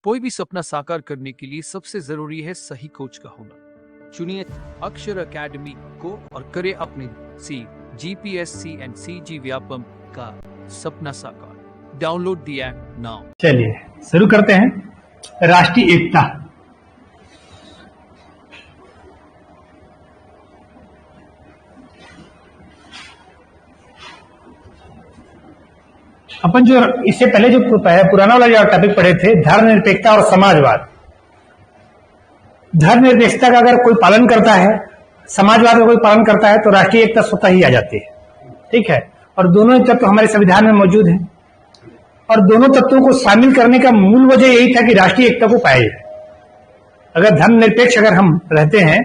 कोई भी सपना साकार करने के लिए सबसे जरूरी है सही कोच का होना। चुनिए अक्षर एकेडमी को और करें अपने GPSC एंड CG व्यापम का सपना साकार। Download the app now. चलिए शुरू करते हैं। राष्ट्रीय एकता। अपन जो इससे पहले जो पुराना वाला जो टॉपिक पढ़े थे, धर्मनिरपेक्षता और समाजवाद। धर्मनिरपेक्षता का अगर कोई पालन करता है, समाजवाद का कोई पालन करता है, तो राष्ट्रीय एकता स्वतः ही आ जाती है। ठीक है। और दोनों तत्व तो हमारे संविधान में मौजूद हैं, और दोनों तत्वों को शामिल करने का मूल वजह यही था कि राष्ट्रीय एकता को पाए। अगर धर्मनिरपेक्ष अगर हम रहते हैं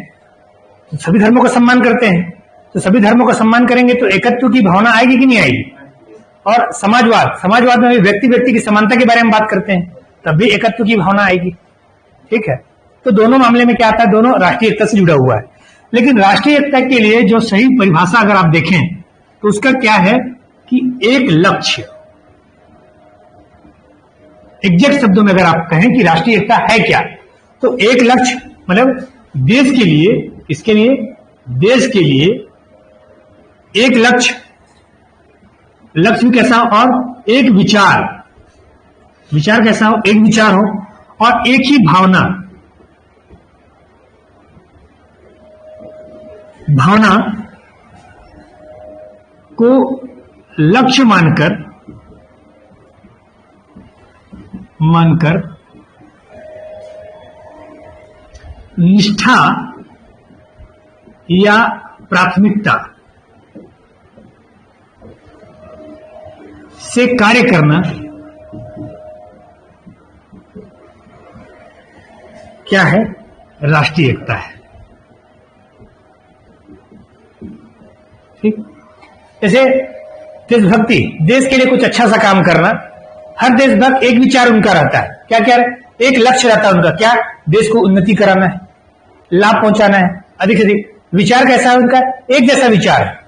तो सभी धर्मों का सम्मान करते हैं, तो सभी धर्मों का सम्मान करेंगे तो एकत्व की भावना आएगी कि नहीं आएगी। और समाजवाद में भी व्यक्ति की समानता के बारे में बात करते हैं, तब भी एकत्व की भावना आएगी। ठीक है। तो दोनों मामले में क्या आता है, दोनों राष्ट्रीय एकता से जुड़ा हुआ है। लेकिन राष्ट्रीय एकता के लिए जो सही परिभाषा अगर आप देखें तो उसका क्या है कि एक लक्ष्य, एग्जैक्ट शब्दों में अगर आप कहें कि राष्ट्रीय एकता है क्या, तो एक लक्ष्य मतलब देश के लिए, इसके लिए देश के लिए एक लक्ष्य भी कैसा हो, और एक विचार कैसा हो, एक विचार हो और एक ही भावना को लक्ष्य मानकर निष्ठा या प्राथमिकता से कार्य करना क्या है, राष्ट्रीय एकता है। ठीक। जैसे देशभक्ति, देश के लिए कुछ अच्छा सा काम करना। हर देशभक्त एक विचार उनका रहता है, क्या क्या एक लक्ष्य रहता है उनका, क्या देश को उन्नति कराना है, लाभ पहुंचाना है, अधिक से अधिक। विचार कैसा है उनका, एक जैसा विचार है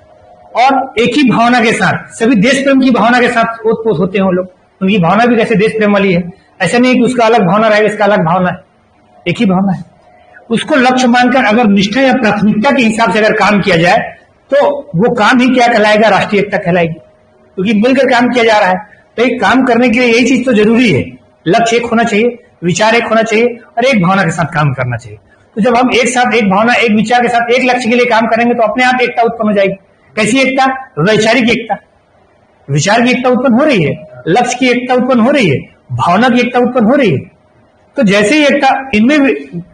और एक ही भावना के साथ, सभी देश प्रेम की भावना के साथ ओतप्रोत होते हैं वो लोग। उनकी भावना भी कैसे देश प्रेम वाली है, ऐसा नहीं कि उसका अलग भावना रहेगा, इसका अलग भावना है, एक ही भावना है। उसको लक्ष्य मानकर अगर निष्ठा या प्राथमिकता के हिसाब से अगर काम किया जाए तो वो काम ही क्या कहलाएगा, राष्ट्रीय एकता कहलाएगी, क्योंकि मिलकर काम किया जा रहा है। तो एक काम करने के लिए यही चीज तो जरूरी है, लक्ष्य एक होना चाहिए, विचार एक होना चाहिए और एक भावना के साथ काम करना चाहिए। तो जब हम एक साथ, एक भावना, एक विचार के साथ एक लक्ष्य के लिए काम करेंगे तो अपने आप एकता उत्पन्न हो जाएगी। कैसी एकता, वैचारिक एकता। विचार की एकता उत्पन्न हो रही है, लक्ष्य की एकता उत्पन्न हो रही है, भावना की एकता उत्पन्न हो रही है। तो जैसे ही एकता, इनमें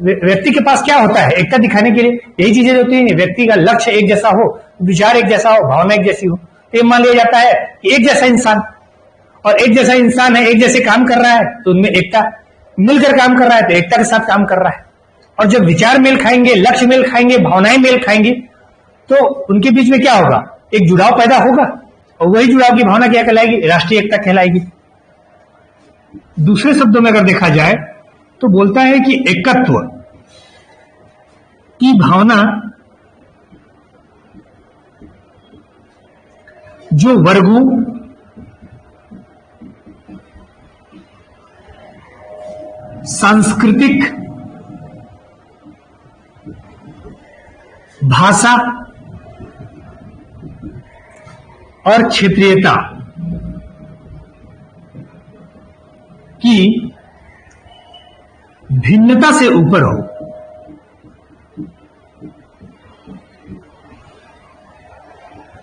व्यक्ति के पास क्या होता है, एकता दिखाने के लिए यही चीजें होती है। व्यक्ति का लक्ष्य एक जैसा हो, विचार एक जैसा हो, भावना एक जैसी हो, तो ये मान लिया जाता है कि एक जैसा इंसान, और एक जैसा इंसान है, एक जैसे काम कर रहा है, तो उनमें एकता, मिलकर काम कर रहा है तो एकता के साथ काम कर रहा है। और जब विचार मेल खाएंगे, लक्ष्य मेल खाएंगे, भावनाएं मेल खाएंगी, तो उनके बीच में क्या होगा, एक जुड़ाव पैदा होगा, और वही जुड़ाव की भावना क्या कहलाएगी, राष्ट्रीय एकता कहलाएगी। दूसरे शब्दों में अगर देखा जाए तो बोलता है कि एकत्व की भावना जो वर्गों, सांस्कृतिक, भाषा और क्षेत्रीयता की भिन्नता से ऊपर हो,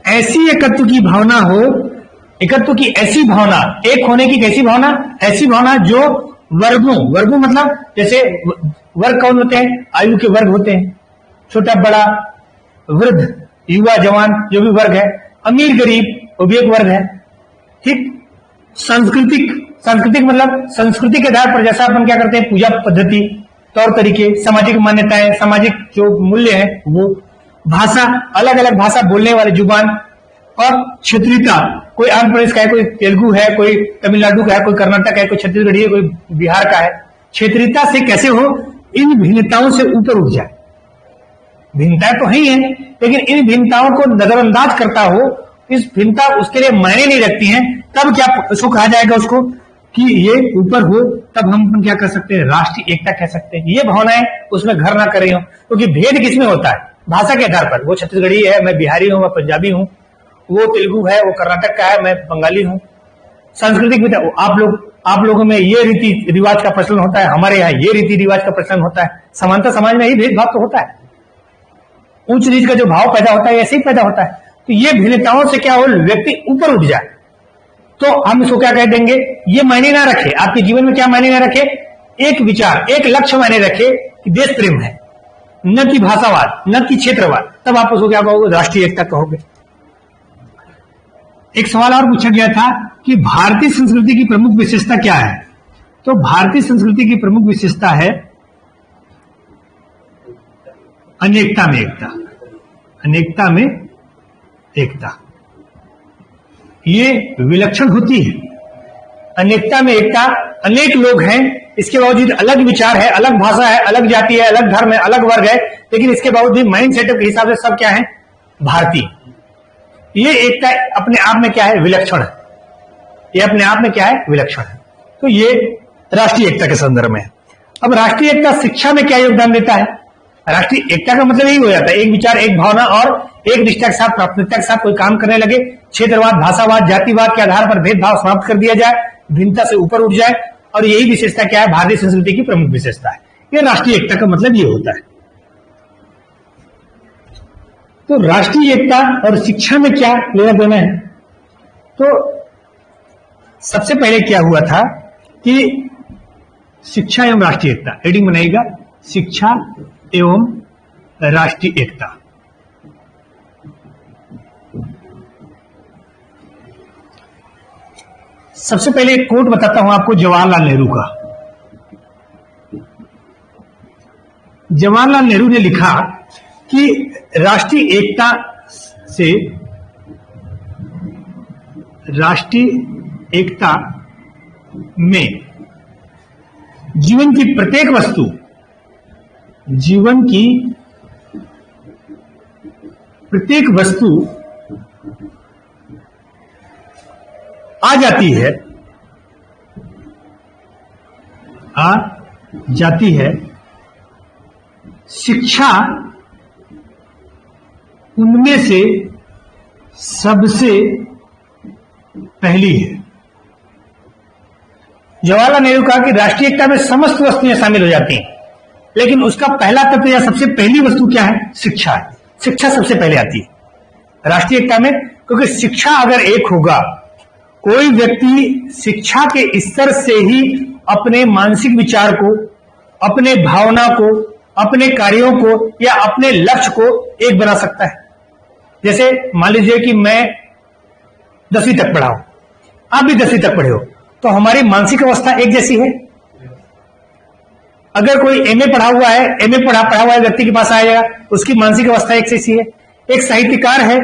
ऐसी एकत्व की भावना हो, एकत्व की ऐसी भावना, एक होने की कैसी भावना, ऐसी भावना जो वर्गों मतलब जैसे वर्ग कौन होते हैं, आयु के वर्ग होते हैं, छोटा बड़ा, वृद्ध, युवा, जवान, जो भी वर्ग है, अमीर गरीब, वो भी एक वर्ग है। ठीक। सांस्कृतिक मतलब संस्कृति के आधार पर, जैसा अपन क्या करते हैं, पूजा पद्धति, तौर तरीके, सामाजिक मान्यताएं, सामाजिक जो मूल्य है वो। भाषा, अलग अलग भाषा बोलने वाले जुबान। और क्षेत्रीयता, कोई आंध्र प्रदेश का है, कोई तेलुगु है, कोई तमिलनाडु का है, कोई कर्नाटक है, कोई छत्तीसगढ़ी है, कोई बिहार का है। क्षेत्रीयता से कैसे हो, इन भिन्नताओं से ऊपर उठ जाए। भिन्नताएं तो ही है, लेकिन इन भिन्नताओं को नजरअंदाज करता हो, इस भिन्नता उसके लिए मायने नहीं रखती हैं, तब क्या उसको कहा जाएगा, उसको कि ये ऊपर हो, तब हम अपन क्या कर सकते हैं, राष्ट्रीय एकता कह सकते हैं। ये भावनाएं उसमें घर ना कर रही हो, क्योंकि भेद किसमें होता है, भाषा के आधार पर। वो छत्तीसगढ़ी है, मैं बिहारी हूं, मैं पंजाबी हूं, वो तेलुगु है, वो कर्नाटक का है, मैं बंगाली हूं। सांस्कृतिक भी आप लोगों में ये रीति रिवाज का प्रचलन होता है, हमारे यहाँ ये रीति रिवाज का प्रचलन होता है। समानता समाज में ही भेदभाव तो होता है, ऊंच नीच का जो भाव पैदा होता है ऐसे ही पैदा होता है। तो ये भिन्नताओं से क्या हो, व्यक्ति ऊपर उठ जाए, तो हम इसको क्या कह देंगे, ये मायने ना रखे आपके जीवन में, क्या मायने ना रखे, एक विचार, एक लक्ष्य मायने रखे कि देश प्रेम है, न कि भाषावाद, न कि क्षेत्रवाद, तब आप उसको क्या कहोगे, राष्ट्रीय एकता कहोगे। एक सवाल और पूछा गया था कि भारतीय संस्कृति की प्रमुख विशेषता क्या है। तो भारतीय संस्कृति की प्रमुख विशेषता है अनेकता में एकता, अनेकता में एकता। ये विलक्षण होती है, अनेकता में एकता। अनेक लोग हैं, इसके बावजूद अलग विचार है, अलग भाषा है, अलग जाति है, अलग धर्म है, अलग वर्ग है, लेकिन इसके बावजूद माइंड सेटअप के हिसाब से सब क्या है, भारतीय। ये एकता अपने आप में क्या है, विलक्षण है। ये अपने आप में क्या है, विलक्षण है। तो ये राष्ट्रीय एकता के संदर्भ में है। अब राष्ट्रीय एकता शिक्षा में क्या योगदान देता है। राष्ट्रीय एकता का मतलब यही हो जाता है, एक विचार, एक भावना और एक निष्ठा के साथ, प्राथमिकता के साथ कोई काम करने लगे, क्षेत्रवाद, भाषावाद, जातिवाद के आधार पर भेदभाव समाप्त कर दिया जाए, भिन्नता से ऊपर उठ जाए। और यही विशेषता क्या है, भारतीय संस्कृति की प्रमुख विशेषता है। ये राष्ट्रीय एकता का मतलब ये होता है। तो राष्ट्रीय एकता और शिक्षा में क्या लेना देना है। तो सबसे पहले क्या हुआ था कि शिक्षा एवं राष्ट्रीय एकता, हेडिंग बनाइएगा, शिक्षा एवं राष्ट्रीय एकता। सबसे पहले एक कोट बताता हूं आपको जवाहरलाल नेहरू का। जवाहरलाल नेहरू ने लिखा कि राष्ट्रीय एकता से, राष्ट्रीय एकता में जीवन की प्रत्येक वस्तु, जीवन की प्रत्येक वस्तु आ जाती है, आ जाती है। शिक्षा उनमें से सबसे पहली है। जवाहरलाल नेहरू कहा कि राष्ट्रीय एकता में समस्त वस्तुएं शामिल हो जाती हैं, लेकिन उसका पहला तत्व या सबसे पहली वस्तु क्या है, शिक्षा है। शिक्षा सबसे पहले आती है राष्ट्रीय एकता में, क्योंकि शिक्षा अगर एक होगा, कोई व्यक्ति शिक्षा के स्तर से ही अपने मानसिक विचार को, अपने भावना को, अपने कार्यों को या अपने लक्ष्य को एक बना सकता है। जैसे मान लीजिए कि मैं 10वीं तक पढ़ा हूं, आप भी 10वीं तक पढ़े हो, तो हमारी मानसिक अवस्था एक जैसी है। अगर कोई एमए पढ़ा हुआ है, एमए पढ़ा हुआ व्यक्ति के पास आएगा, उसकी मानसिक अवस्था एक जैसी है। एक साहित्यकार है,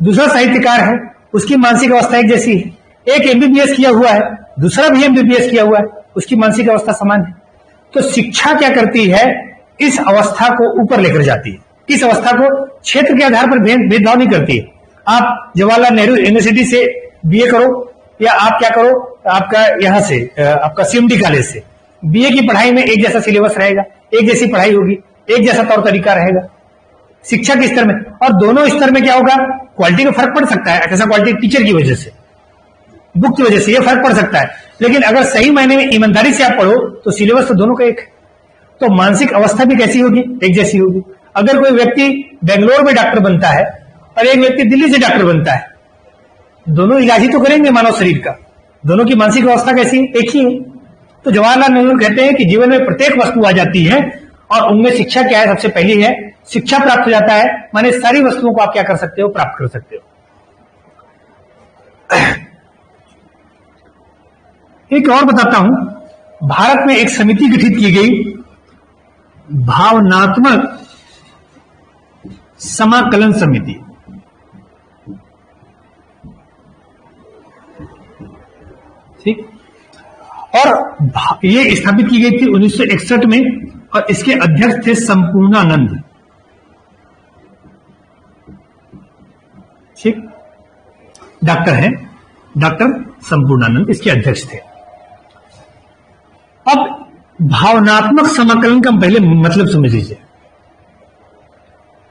दूसरा साहित्यकार है, उसकी मानसिक अवस्था एक जैसी है। एक एमबीबीएस किया हुआ है, दूसरा भी एमबीबीएस किया हुआ है, उसकी मानसिक अवस्था समान है। तो शिक्षा क्या करती है, इस अवस्था को ऊपर लेकर जाती है। इस अवस्था को क्षेत्र के आधार पर भेदभाव नहीं करती है। आप जवाहरलाल नेहरू यूनिवर्सिटी से बीए करो या आप क्या करो, आपका यहां से आपका सीएमडी कॉलेज से बीए की पढ़ाई में एक जैसा सिलेबस रहेगा, एक जैसी पढ़ाई होगी, एक जैसा तौर तरीका रहेगा शिक्षा के स्तर में। और दोनों स्तर में क्या होगा, क्वालिटी में फर्क पड़ सकता है। कैसा क्वालिटी, टीचर की वजह से, बुक की वजह से, ये फर्क पड़ सकता है। लेकिन अगर सही मायने में ईमानदारी से आप पढ़ो तो सिलेबस तो दोनों का एक है। तो मानसिक अवस्था भी कैसी होगी, एक जैसी होगी। अगर कोई व्यक्ति बेंगलोर में डॉक्टर बनता है और एक व्यक्ति दिल्ली से डॉक्टर बनता है, दोनों इलाज ही तो करेंगे मानव शरीर का, दोनों की मानसिक अवस्था कैसी है, एक ही है। तो जवाहरलाल नेहरू कहते हैं कि जीवन में प्रत्येक वस्तु आ जाती है और उनमें शिक्षा क्या है, सबसे पहली है। शिक्षा प्राप्त हो जाता है माने सारी वस्तुओं को आप क्या कर सकते हो, प्राप्त कर सकते हो। एक और बताता हूं, भारत में एक समिति गठित की गई, भावनात्मक समाकलन समिति। ठीक, और ये स्थापित की गई थी 1961 में और इसके अध्यक्ष थे संपूर्णानंद। ठीक, डॉक्टर हैं, डॉक्टर संपूर्णानंद इसके अध्यक्ष थे। अब भावनात्मक समाकलन का पहले मतलब समझ लीजिए।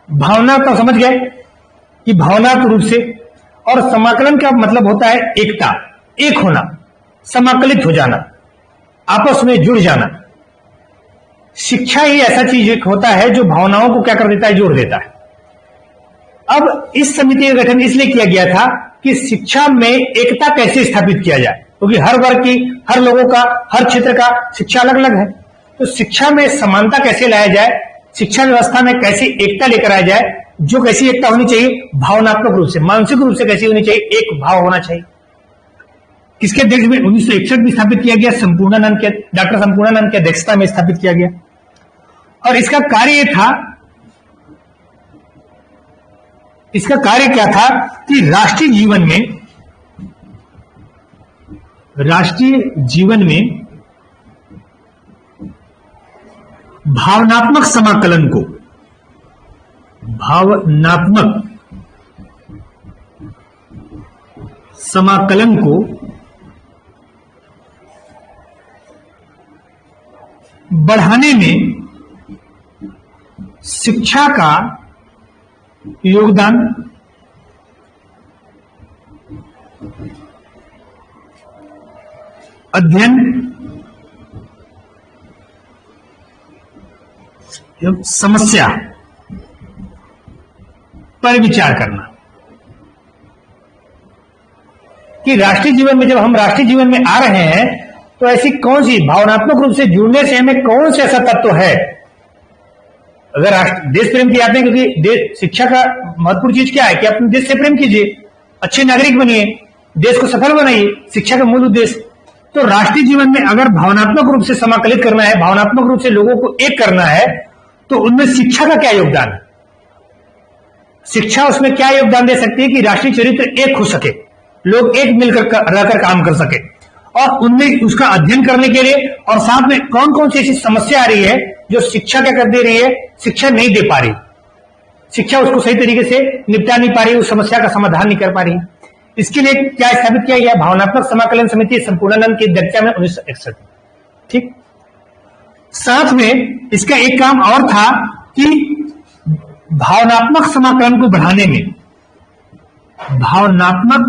भावना तो समझ गए कि भावनात्मक रूप से, और समाकलन का मतलब होता है एकता, एक होना, समाकलित हो जाना, आपस में जुड़ जाना। शिक्षा ही ऐसा चीज एक होता है जो भावनाओं को क्या कर देता है, जोड़ देता है। अब इस समिति का गठन इसलिए किया गया था कि शिक्षा में एकता कैसे स्थापित किया जाए, क्योंकि हर वर्ग की, हर लोगों का, हर क्षेत्र का शिक्षा अलग अलग है। तो शिक्षा में समानता कैसे लाया जाए, शिक्षा व्यवस्था में कैसे एकता लेकर आया जाए, जो कैसी एकता होनी चाहिए, भावनात्मक रूप से, मानसिक रूप से कैसी होनी चाहिए, एक भाव होना चाहिए। किसके अध्यक्ष में 1961 में स्थापित किया गया, संपूर्णानंद के, डॉक्टर संपूर्णानंद की अध्यक्षता में स्थापित किया गया। और इसका कार्य था, इसका कार्य क्या था कि राष्ट्रीय जीवन में भावनात्मक समाकलन को बढ़ाने में शिक्षा का योगदान अध्ययन एवं समस्या पर विचार करना। कि राष्ट्रीय जीवन में, जब हम राष्ट्रीय जीवन में आ रहे हैं, तो ऐसी कौन सी भावनात्मक रूप से जुड़ने से हमें कौन सा ऐसा तत्व है। अगर देश प्रेम की आते हैं, क्योंकि शिक्षा का महत्वपूर्ण चीज क्या है कि अपने देश से प्रेम कीजिए, अच्छे नागरिक बनिए, देश को सफल बनाइए, शिक्षा का मूल उद्देश्य। तो राष्ट्रीय जीवन में अगर भावनात्मक रूप से समाकलित करना है, भावनात्मक रूप से लोगों को एक करना है, तो उनमें शिक्षा का क्या योगदान है। शिक्षा उसमें क्या योगदान दे सकती है कि राष्ट्रीय चरित्र एक हो सके, लोग एक मिलकर रहकर काम कर सके, और उनमें उसका अध्ययन करने के लिए, और साथ में कौन कौन सी ऐसी समस्या आ रही है जो शिक्षा क्या कर दे रही है, शिक्षा नहीं दे पा रही, शिक्षा उसको सही तरीके से निपटा नहीं पा रही, उस समस्या का समाधान नहीं कर पा रही। इसके लिए क्या स्थापित किया गया, भावनात्मक समाकलन समिति, संपूर्णानंद की अध्यक्षता में 1961। ठीक, साथ में इसका एक काम और था कि भावनात्मक समाकलन को बढ़ाने में, भावनात्मक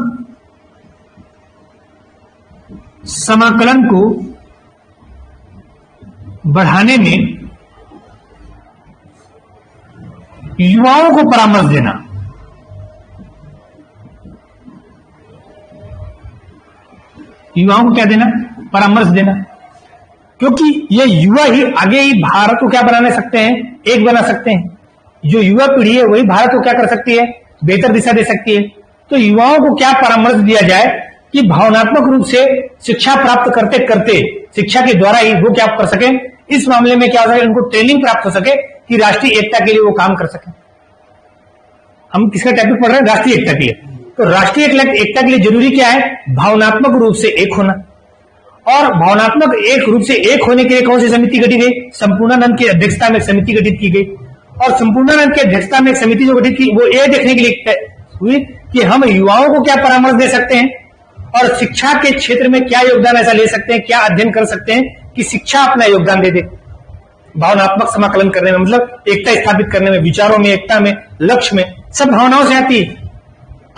समाकलन को बढ़ाने में युवाओं को परामर्श देना। युवाओं को क्या देना, परामर्श देना, क्योंकि ये युवा ही आगे ही भारत को क्या बना सकते हैं, एक बना सकते हैं। जो युवा पीढ़ी है वही भारत को क्या कर सकती है, बेहतर दिशा दे सकती है। तो युवाओं को क्या परामर्श दिया जाए कि भावनात्मक रूप से शिक्षा प्राप्त करते करते, शिक्षा के द्वारा ही वो क्या कर सके, इस मामले में क्या हो सके, उनको ट्रेनिंग प्राप्त हो सके कि राष्ट्रीय एकता के लिए वो काम कर सके। हम किसका टॉपिक पढ़ रहे हैं, राष्ट्रीय एकता के लिए। तो राष्ट्रीय एकता के लिए जरूरी क्या है, भावनात्मक रूप से एक होना। और भावनात्मक एक रूप से एक होने के लिए कौन सी समिति गठित गई, संपूर्णानंद की अध्यक्षता में एक समिति गठित की गई। और संपूर्णानंद की अध्यक्षता में एक समिति जो गठित की, वो ये देखने के लिए हुई कि हम युवाओं को क्या परामर्श दे सकते हैं और शिक्षा के क्षेत्र में क्या योगदान ऐसा ले सकते हैं, क्या अध्ययन कर सकते हैं कि शिक्षा अपना योगदान दे दे भावनात्मक समाकलन करने में, मतलब एकता स्थापित करने में, विचारों में, एकता में, लक्ष्य में। सब भावनाओं से आती है।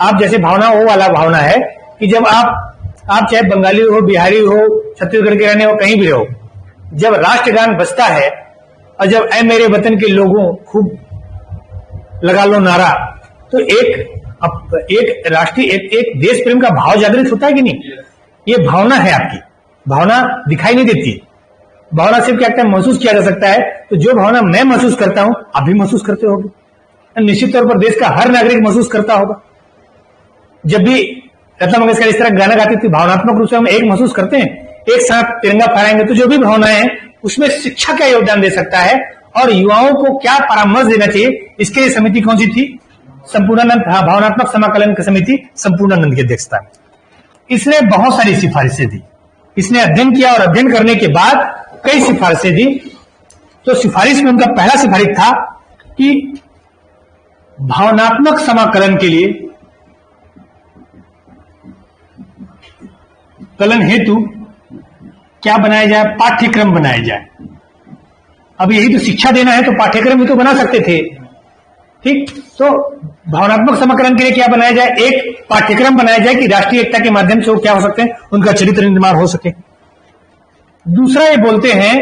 आप जैसे भावना, वो वाला भावना है कि जब आप चाहे बंगाली हो, बिहारी हो, छत्तीसगढ़ के रहने हो, कहीं भी हो, जब राष्ट्रगान बजता है और जब ऐ मेरे वतन के लोगों खूब लगा लो नारा, तो एक राष्ट्रीय एक देश प्रेम का भाव जागृत होता है कि नहीं। ये भावना है आपकी, भावना दिखाई नहीं देती, भावना सिर्फ क्या महसूस किया जा सकता है। तो जो भावना मैं महसूस करता हूं, आप भी महसूस करते होगे, निश्चित तौर पर देश का हर नागरिक महसूस करता होगा। जब भी लता मंगेशकर इस तरह गाना गाती थी, भावनात्मक रूप से हम एक महसूस करते हैं, एक साथ तिरंगा फहराएंगे, तो जो भी भावनाएं हैं उसमें शिक्षा क्या योगदान दे सकता है और युवाओं को क्या परामर्श देना चाहिए, इसके लिए समिति कौन सी थी, संपूर्णानंद, भावनात्मक समाकलन की समिति संपूर्णानंद की अध्यक्षता में। इसने बहुत सारी सिफारिशें दी, इसने अध्ययन किया और अध्ययन करने के बाद कई सिफारिशें दी। तो सिफारिश में उनका पहला सिफारिश था कि भावनात्मक समाकलन के लिए कलन हेतु क्या बनाया जाए? पाठ्यक्रम बनाया जाए। अब यही तो शिक्षा देना है, तो पाठ्यक्रम भी तो बना सकते थे। ठीक, तो भावनात्मक समाकलन के लिए क्या बनाया जाए? एक पाठ्यक्रम बनाया जाए कि राष्ट्रीय एकता के माध्यम से वो क्या हो सकते हैं, उनका चरित्र निर्माण हो सके। दूसरा ये बोलते हैं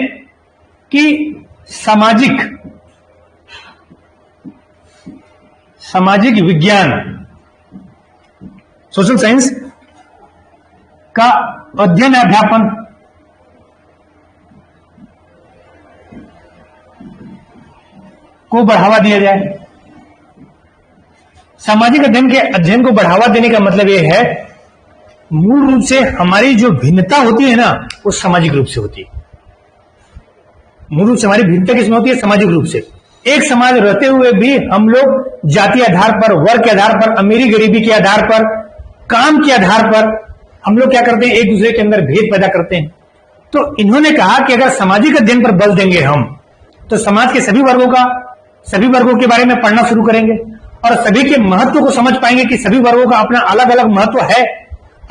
कि सामाजिक विज्ञान, सोशल साइंस का अध्ययन अध्यापन को बढ़ावा दिया जाए। सामाजिक अध्ययन को बढ़ावा देने का मतलब यह है, मूल रूप से हमारी जो भिन्नता होती है ना, वो सामाजिक रूप से होती है। मूल रूप से हमारी भिन्नता किसमें होती है? सामाजिक रूप से। एक समाज रहते हुए भी हम लोग जाति आधार पर, वर्ग के आधार पर, अमीरी गरीबी के आधार पर, काम के आधार पर हम लोग क्या करते हैं? एक दूसरे के अंदर भेद पैदा करते हैं। तो इन्होंने कहा कि अगर सामाजिक अध्ययन पर बल देंगे हम, तो समाज के सभी वर्गों के बारे में पढ़ना शुरू करेंगे और सभी के महत्व को समझ पाएंगे कि सभी वर्गों का अपना अलग अलग महत्व है।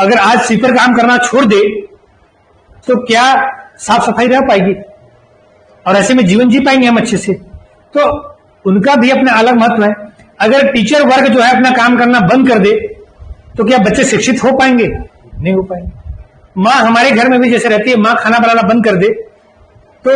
अगर आज स्वीपर काम करना छोड़ दे तो क्या साफ सफाई रह पाएगी? और ऐसे में जीवन जी पाएंगे हम अच्छे से? तो उनका भी अपना अलग महत्व है। अगर टीचर वर्ग जो है अपना काम करना बंद कर दे तो क्या बच्चे शिक्षित हो पाएंगे? नहीं हो पाएंगे। माँ हमारे घर में भी जैसे रहती है, माँ खाना बनाना बंद कर दे तो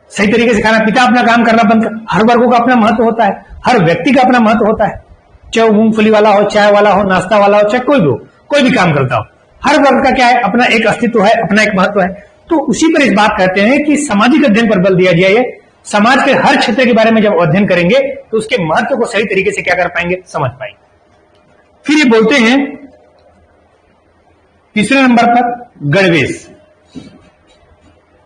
सही तरीके से खाना, पिता अपना काम करना बंद कर, हर वर्गों का अपना महत्व होता है, हर व्यक्ति का अपना महत्व होता है। चाहे वो मूंगफली वाला हो, चाय वाला हो, नाश्ता वाला हो, चाहे कोई भी हो, कोई भी काम करता हो, हर वर्ग का क्या है? अपना एक अस्तित्व है, अपना एक महत्व है। तो उसी पर इस बात कहते हैं कि सामाजिक अध्ययन पर बल दिया जाए। समाज के हर क्षेत्र के बारे में जब अध्ययन करेंगे तो उसके महत्व को सही तरीके से क्या कर पाएंगे? समझ पाएंगे। फिर ये बोलते हैं तीसरे नंबर पर गणवेश।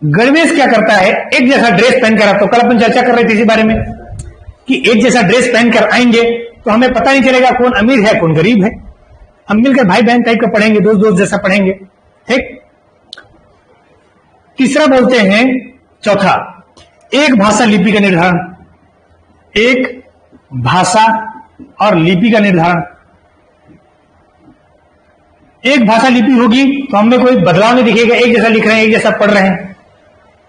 गणवेश क्या करता है? एक जैसा ड्रेस पहनकर, तो कल अपन चर्चा कर रहे थे इसी बारे में कि एक जैसा ड्रेस पहनकर आएंगे तो हमें पता नहीं चलेगा कौन अमीर है कौन गरीब है। हम मिलकर भाई बहन टाइप का पढ़ेंगे, दोस्त जैसा पढ़ेंगे। ठीक। तीसरा बोलते हैं, चौथा, एक भाषा लिपि का निर्धारण। एक भाषा और लिपि का निर्धारण। एक भाषा लिपि होगी तो हमें कोई बदलाव नहीं दिखेगा, एक जैसा लिख रहे हैं, एक जैसा पढ़ रहे हैं,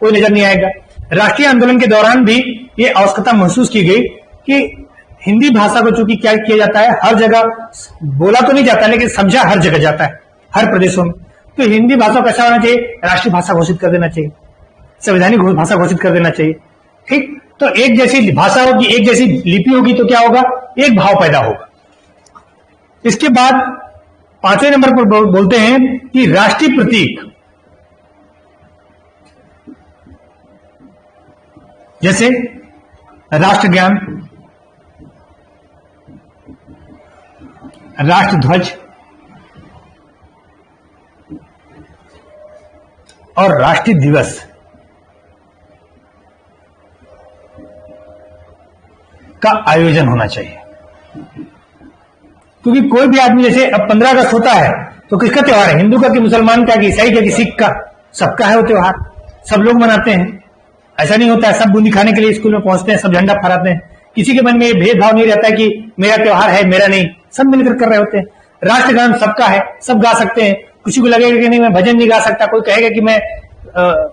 कोई नजर नहीं आएगा। राष्ट्रीय आंदोलन के दौरान भी ये आवश्यकता महसूस की गई कि हिंदी भाषा को चूंकि क्या किया जाता है, हर जगह बोला तो नहीं जाता लेकिन समझा हर जगह जाता है, हर प्रदेशों में। तो हिंदी भाषा को कैसा होना चाहिए? राष्ट्रीय भाषा घोषित कर देना चाहिए, संवैधानिक भाषा घोषित कर देना चाहिए। ठीक। तो एक जैसी भाषा होगी, एक जैसी लिपि होगी तो क्या होगा? एक भाव पैदा होगा। इसके बाद पांचवें नंबर पर बोलते हैं कि राष्ट्रीय प्रतीक, जैसे राष्ट्रज्ञान, राष्ट्रध्वज और राष्ट्रीय दिवस का आयोजन होना चाहिए। क्योंकि कोई भी आदमी, जैसे अब 15 अगस्त होता है तो किसका त्योहार है? हिंदू का कि मुसलमान का कि ईसाई का कि सिख का? सबका है वो त्योहार, सब लोग मनाते हैं। ऐसा नहीं होता है सब बूंदी खाने के लिए स्कूल में पहुंचते हैं, सब झंडा फहराते हैं, किसी के मन में ये भेदभाव नहीं रहता है कि मेरा त्योहार है मेरा नहीं, सब मिलकर कर रहे होते हैं। राष्ट्रगान सबका है, सब गा सकते हैं। किसी को लगेगा कि नहीं मैं भजन नहीं गा सकता, कोई कहेगा कि मैं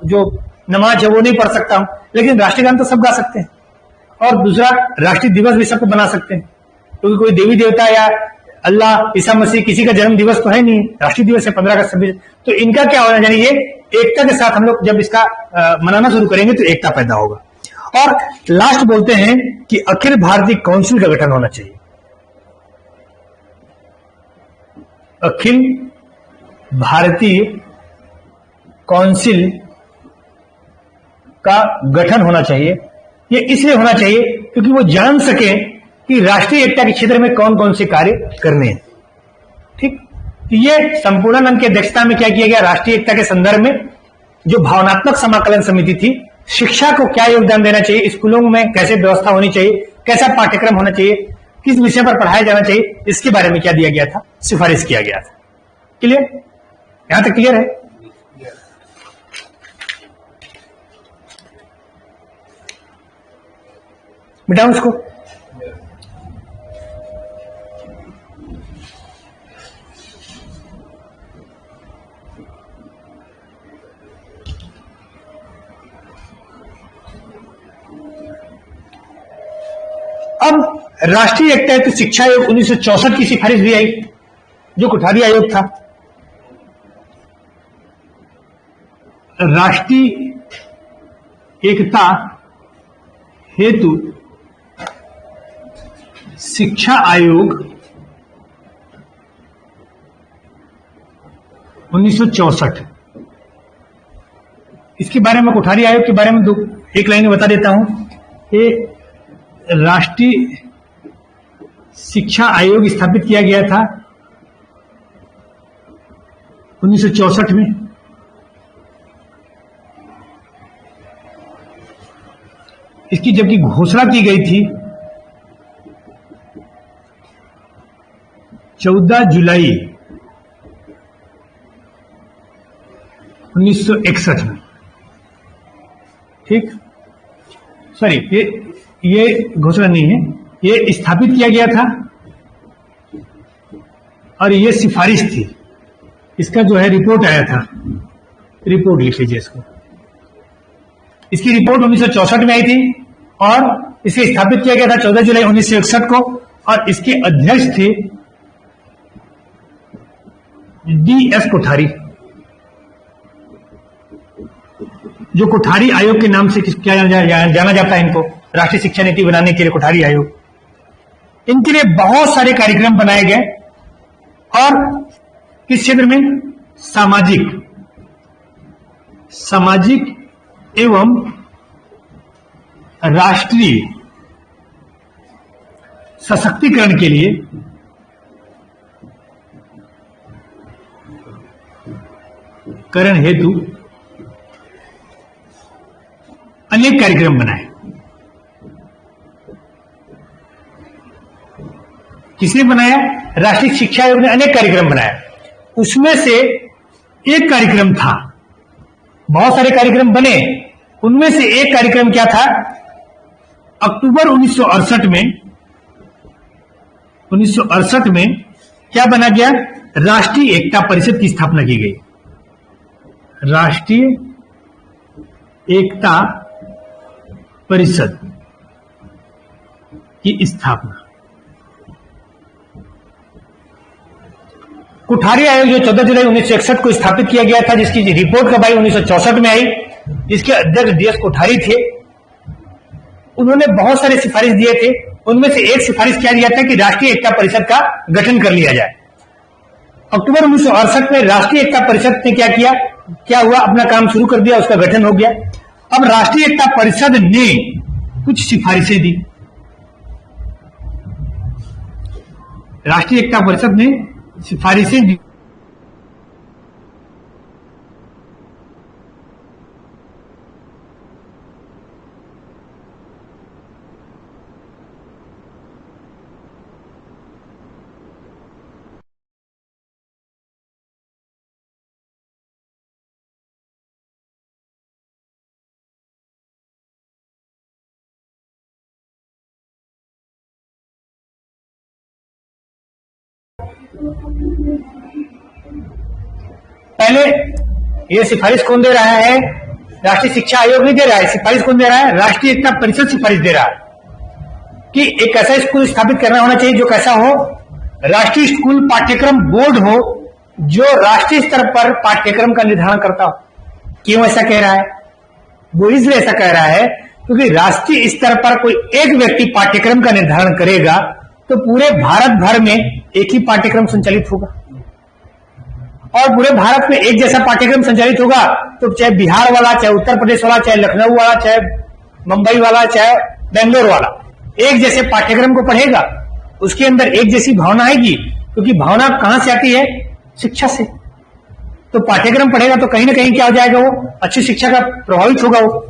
जो नमाज है वो नहीं पढ़ सकता हूं, लेकिन राष्ट्रगान तो सब गा सकते हैं। और दूसरा, राष्ट्रीय दिवस भी सबको बना सकते हैं, क्योंकि कोई देवी देवता या अल्लाह, ईसा मसीह, किसी का जन्म दिवस तो है नहीं, राष्ट्रीय दिवस है 15 अगस्त 26। तो इनका क्या होना चाहिए? ये एकता के साथ हम लोग जब इसका मनाना शुरू करेंगे तो एकता पैदा होगा। और लास्ट बोलते हैं कि अखिल भारतीय काउंसिल का गठन होना चाहिए। अखिल भारतीय काउंसिल का गठन होना चाहिए। ये इसलिए होना चाहिए क्योंकि वो जान सके कि राष्ट्रीय एकता के क्षेत्र में कौन कौन से कार्य करने हैं। ठीक। ये संपूर्णानंद की अध्यक्षता में क्या किया गया? राष्ट्रीय एकता के संदर्भ में जो भावनात्मक समाकलन समिति थी, शिक्षा को क्या योगदान देना चाहिए, स्कूलों में कैसे व्यवस्था होनी चाहिए, कैसा पाठ्यक्रम होना चाहिए, किस विषय पर पढ़ाया जाना चाहिए, इसके बारे में क्या दिया गया था? सिफारिश किया गया था। क्लियर? यहां तक क्लियर है? मिटाऊं इसको? अब राष्ट्रीय एकता हेतु शिक्षा आयोग 1964 की सिफारिश भी आई, जो कोठारी आयोग था। राष्ट्रीय एकता हेतु शिक्षा आयोग 1964, इसके बारे में, कोठारी आयोग के बारे में एक लाइन में बता देता हूं कि राष्ट्रीय शिक्षा आयोग स्थापित किया गया था 1964 में। इसकी जबकि घोषणा की गई थी 14 जुलाई 1961 में। ठीक, सॉरी, ये घोषणा नहीं है, ये स्थापित किया गया था और ये सिफारिश थी। इसका जो है रिपोर्ट आया था, रिपोर्ट लिख लीजिए इसको। इसकी रिपोर्ट 1964 में आई थी और इसे स्थापित किया गया था 14 जुलाई 1961 को, और इसके अध्यक्ष थे DS कोठारी, जो कोठारी आयोग के नाम से क्या जाना जाता है इनको, राष्ट्रीय शिक्षा नीति बनाने के लिए कोठारी आयोग। इनके लिए बहुत सारे कार्यक्रम बनाए गए और किस क्षेत्र में, सामाजिक एवं राष्ट्रीय सशक्तिकरण के लिए करण हेतु अनेक कार्यक्रम बनाए। किसने बनाया? राष्ट्रीय शिक्षा आयोग ने अनेक कार्यक्रम बनाया। उसमें से एक कार्यक्रम था, बहुत सारे कार्यक्रम बने, उनमें से एक कार्यक्रम क्या था? अक्टूबर 1968 में क्या बना गया? राष्ट्रीय एकता परिषद की स्थापना की गई। राष्ट्रीय एकता परिषद की स्थापना। कोठारी आयोग जो 14 जुलाई 1961 को स्थापित किया गया था, जिसकी रिपोर्ट कब आई? 1964 में आई, जिसके अध्यक्ष DS कोठारी थे। उन्होंने बहुत सारे सिफारिश दिए थे, उनमें से एक सिफारिश क्या दिया था कि राष्ट्रीय एकता परिषद का गठन कर लिया जाए। अक्टूबर 1968 में राष्ट्रीय एकता परिषद ने क्या किया? क्या हुआ? अपना काम शुरू कर दिया, उसका गठन हो गया। अब राष्ट्रीय एकता परिषद ने कुछ सिफारिशें दी। राष्ट्रीय एकता परिषद ने सिफारिशें दी। पहले ये सिफारिश कौन दे रहा है? राष्ट्रीय शिक्षा आयोग नहीं दे रहा है, सिफारिश कौन दे रहा है? राष्ट्रीय एकता परिषद सिफारिश दे रहा है कि एक ऐसा स्कूल स्थापित करना होना चाहिए जो कैसा हो? राष्ट्रीय स्कूल पाठ्यक्रम बोर्ड हो, जो राष्ट्रीय स्तर पर पाठ्यक्रम का निर्धारण करता हो। क्यों ऐसा कह रहा है? वो इसलिए ऐसा कह रहा है क्योंकि राष्ट्रीय स्तर पर कोई एक व्यक्ति पाठ्यक्रम का निर्धारण करेगा तो पूरे भारत भर में एक ही पाठ्यक्रम संचालित होगा, और पूरे भारत में एक जैसा पाठ्यक्रम संचालित होगा तो चाहे बिहार वाला, चाहे उत्तर प्रदेश वाला, चाहे लखनऊ वाला, चाहे मुंबई वाला, चाहे बेंगलोर वाला एक जैसे पाठ्यक्रम को पढ़ेगा। उसके अंदर एक जैसी भावना आएगी, क्योंकि भावना कहां से आती है? शिक्षा से। तो पाठ्यक्रम पढ़ेगा तो कहीं ना कहीं क्या हो जाएगा? वो अच्छी शिक्षा का प्रभावित होगा वो।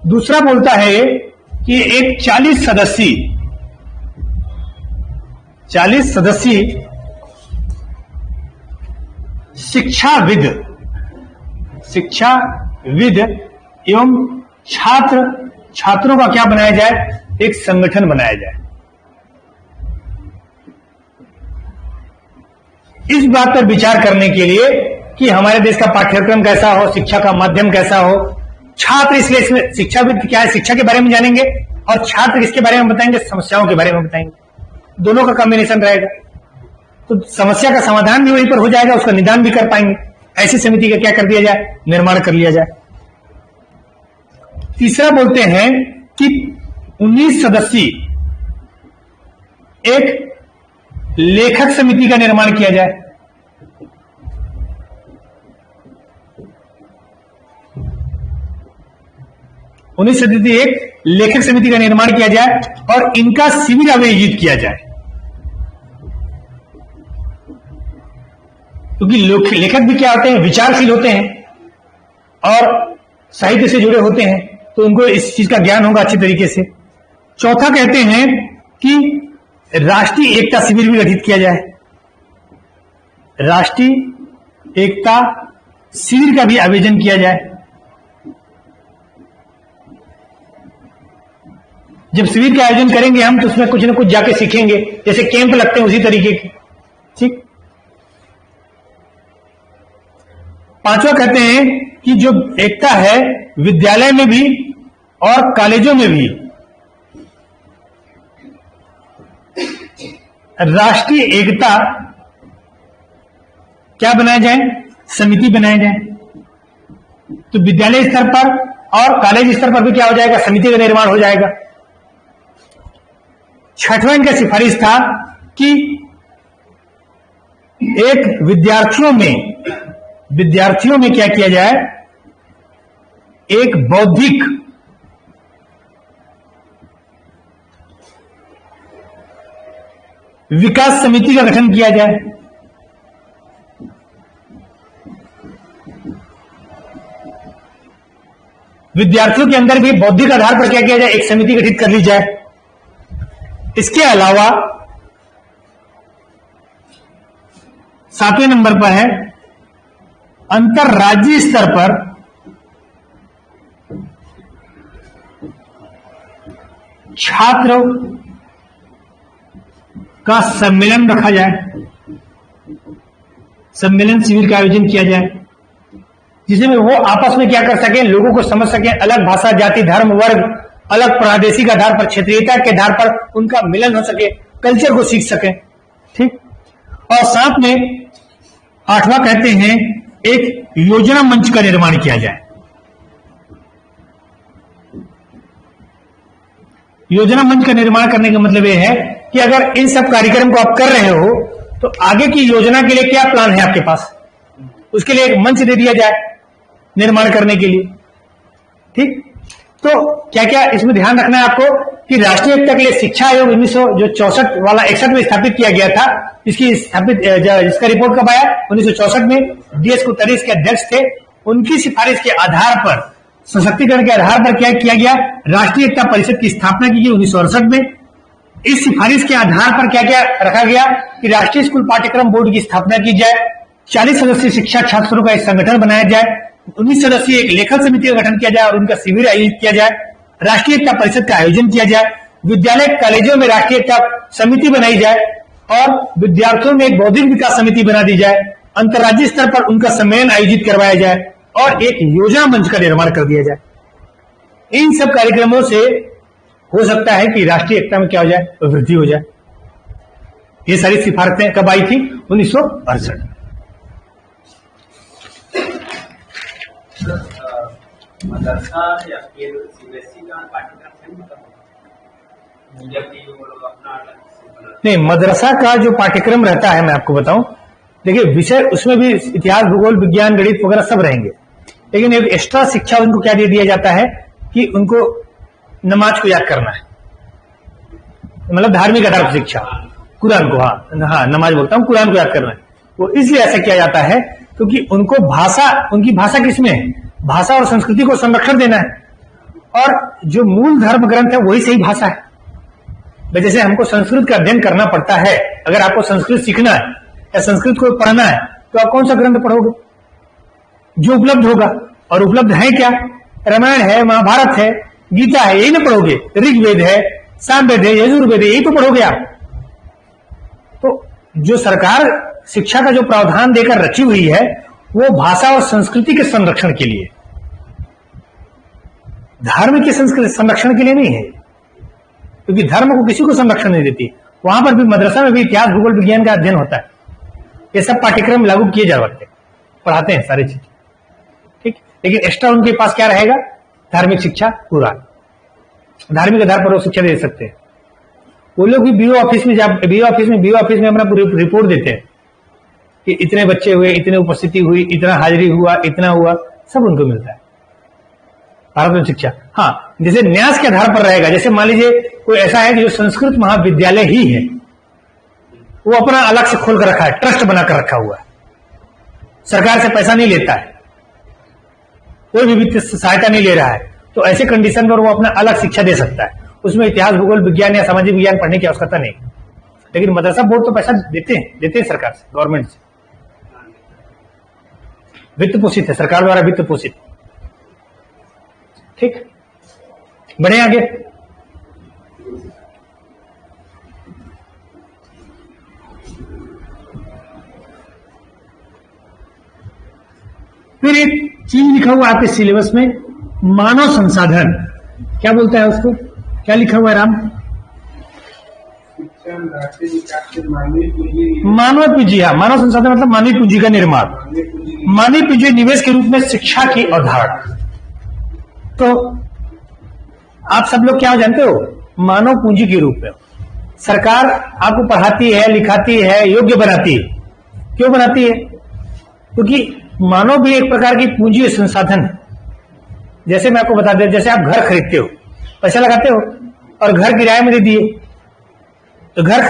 दूसरा बोलता है कि एक 40 सदस्यीय शिक्षाविद एवं छात्रों का क्या बनाया जाए? एक संगठन बनाया जाए। इस बात पर विचार करने के लिए कि हमारे देश का पाठ्यक्रम कैसा हो, शिक्षा का माध्यम कैसा हो। छात्र इसलिए इसमें शिक्षाविद क्या है? शिक्षा के बारे में जानेंगे, और छात्र किसके बारे में बताएंगे, समस्याओं के बारे में बताएंगे, दोनों का कॉम्बिनेशन रहेगा। तो समस्या का समाधान भी वहीं पर हो जाएगा, उसका निदान भी कर पाएंगे। ऐसी समिति का क्या कर दिया जाए, निर्माण कर लिया जाए। तीसरा बोलते हैं कि 19 सदस्यीय एक लेखक समिति का निर्माण किया जाए। उन्नीस सदस्यीय एक लेखक समिति का निर्माण किया जाए और इनका शिविर आयोजित किया जाए, क्योंकि लेखक भी क्या होते हैं, विचारशील होते हैं और साहित्य से जुड़े होते हैं, तो उनको इस चीज का ज्ञान होगा अच्छी तरीके से। चौथा कहते हैं कि राष्ट्रीय एकता शिविर भी गठित किया जाए। राष्ट्रीय एकता शिविर का भी आयोजन किया जाए। जब शिविर का आयोजन करेंगे हम, तो उसमें कुछ ना कुछ जाके सीखेंगे, जैसे कैंप लगते हैं उसी तरीके के। ठीक। पांचवा कहते हैं कि जो एकता है विद्यालय में भी और कॉलेजों में भी राष्ट्रीय एकता क्या बनाया जाए, समिति बनाया जाए। तो विद्यालय स्तर पर और कॉलेज स्तर पर भी क्या हो जाएगा, समिति का निर्माण हो जाएगा। छठवां इनका सिफारिश था कि एक विद्यार्थियों में क्या किया जाए, एक बौद्धिक विकास समिति का गठन किया जाए। विद्यार्थियों के अंदर भी बौद्धिक आधार पर क्या किया जाए, एक समिति गठित कर ली जाए। इसके अलावा 7वें नंबर पर है अंतरराज्यीय स्तर पर छात्र का सम्मेलन रखा जाए, सम्मेलन शिविर का आयोजन किया जाए, जिसमें वो आपस में क्या कर सके, लोगों को समझ सके, अलग भाषा, जाति, धर्म, वर्ग, अलग प्रादेशिक आधार पर, क्षेत्रीयता के आधार पर उनका मिलन हो सके, कल्चर को सीख सके। ठीक। और साथ में 8वां कहते हैं एक योजना मंच का निर्माण किया जाए। योजना मंच का निर्माण करने का मतलब यह है कि अगर इन सब कार्यक्रम को आप कर रहे हो तो आगे की योजना के लिए क्या प्लान है आपके पास, उसके लिए एक मंच दे दिया जाए निर्माण करने के लिए। ठीक। तो क्या क्या इसमें ध्यान रखना है आपको कि राष्ट्रीय एकता के लिए शिक्षा आयोग 1964 वाला 61 में स्थापित किया गया था। इसका रिपोर्ट कब आया, 1964 में। DS कुतरी इसके अध्यक्ष थे। उनकी सिफारिश के आधार पर, सशक्तिकरण के आधार पर क्या किया गया, राष्ट्रीय एकता परिषद की स्थापना की गई 1968 में। इस सिफारिश के आधार पर क्या क्या रखा गया कि राष्ट्रीय स्कूल पाठ्यक्रम बोर्ड की स्थापना की जाए, 40 सदस्यीय शिक्षा छात्रों का एक संगठन बनाया जाए, 19 सदस्यीय एक लेखक समिति का गठन किया जाए और उनका शिविर आयोजित किया जाए, राष्ट्रीय एकता परिषद का आयोजन किया जाए, विद्यालय कॉलेजों में राष्ट्रीय एकता समिति बनाई जाए और विद्यार्थियों में एक बौद्धिक विकास समिति बना दी जाए, अंतर्राज्यीय स्तर पर उनका सम्मेलन आयोजित करवाया जाए और एक योजना मंच का निर्माण कर दिया जाए। इन सब कार्यक्रमों से हो सकता है कि राष्ट्रीय एकता में क्या हो जाए, वृद्धि हो जाए। ये सारी सिफारिशें कब आई थी, 1968। मदरसा या फिर सीबीएसई का पाठ्यक्रम नहीं, मदरसा का जो पाठ्यक्रम रहता है, मैं आपको बताऊं, देखिए विषय उसमें भी इतिहास, भूगोल, विज्ञान, गणित वगैरह सब रहेंगे, लेकिन एक एक्स्ट्रा शिक्षा उनको क्या दे दिया जाता है कि उनको नमाज को याद करना है, मतलब धार्मिक आधार पर शिक्षा, कुरान को, हाँ नमाज बोलता हूं, कुरान को याद करना है। वो इसलिए ऐसा किया जाता है क्योंकि उनको भाषा, उनकी भाषा किसमें है, भाषा और संस्कृति को संरक्षण देना है, और जो मूल धर्म ग्रंथ है वही सही भाषा है। जैसे हमको संस्कृत का अध्ययन करना पड़ता है, अगर आपको संस्कृत सीखना है या संस्कृत को पढ़ना है तो आप कौन सा ग्रंथ पढ़ोगे, जो उपलब्ध होगा, और उपलब्ध है क्या, रामायण है, महाभारत है, गीता है, यही ना पढ़ोगे, ऋग्वेद है, सामवेद है, यजुर्वेद है, यही तो पढ़ोगे आप। तो जो सरकार शिक्षा का जो प्रावधान देकर रची हुई है वो भाषा और संस्कृति के संरक्षण के लिए, धर्म के संरक्षण के लिए नहीं है। क्योंकि धर्म को किसी को संरक्षण नहीं देती। वहां पर भी मदरसा में भी इतिहास भूगोल विज्ञान का अध्ययन होता है। ये सब पाठ्यक्रम लागू किए जा सकते, पढ़ाते हैं सारी चीज, ठीक। लेकिन एक्स्ट्रा उनके पास क्या रहेगा? धार्मिक शिक्षा पूरा, धार्मिक आधार पर वो शिक्षा दे सकते हैं। वो लोग भी बीओ ऑफिस में अपना पूरी रिपोर्ट देते हैं कि इतने बच्चे हुए, इतने उपस्थिति हुई, इतना हाजिरी हुआ, इतना हुआ, सब उनको मिलता है भारत में शिक्षा। हाँ, जैसे न्यास के आधार पर रहेगा, जैसे मान लीजिए कोई ऐसा है कि जो संस्कृत महाविद्यालय ही है, वो अपना अलग से खोल कर रखा है, ट्रस्ट बनाकर रखा हुआ है, सरकार से पैसा नहीं लेता है, कोई भी वित्तीय सहायता नहीं ले रहा है, तो ऐसे कंडीशन पर वो अपना अलग शिक्षा दे सकता है। उसमें इतिहास भूगोल विज्ञान या सामाजिक विज्ञान पढ़ने की आवश्यकता नहीं। लेकिन मदरसा बोर्ड तो पैसा देते हैं सरकार से, गवर्नमेंट से, वित्त पोषित है, सरकार द्वारा वित्त पोषित, ठीक। बढ़े आगे। फिर एक चीज लिखा हुआ आपके सिलेबस में, मानव संसाधन, क्या बोलता है उसको? क्या लिखा हुआ है राम? मानव पूंजी। हाँ, मानव संसाधन मतलब मानवीय पूंजी का निर्माण, मानवीय पूंजी निवेश के रूप में शिक्षा की अवधारणा। तो आप सब लोग क्या जानते हो? मानव पूंजी के रूप में सरकार आपको पढ़ाती है, लिखाती है, योग्य बनाती है। क्यों बनाती है? क्योंकि मानव भी एक प्रकार की पूंजी संसाधन है। जैसे मैं आपको बता दें, जैसे आप घर खरीदते हो, पैसा लगाते हो और घर किराए में दे दिए, तो घर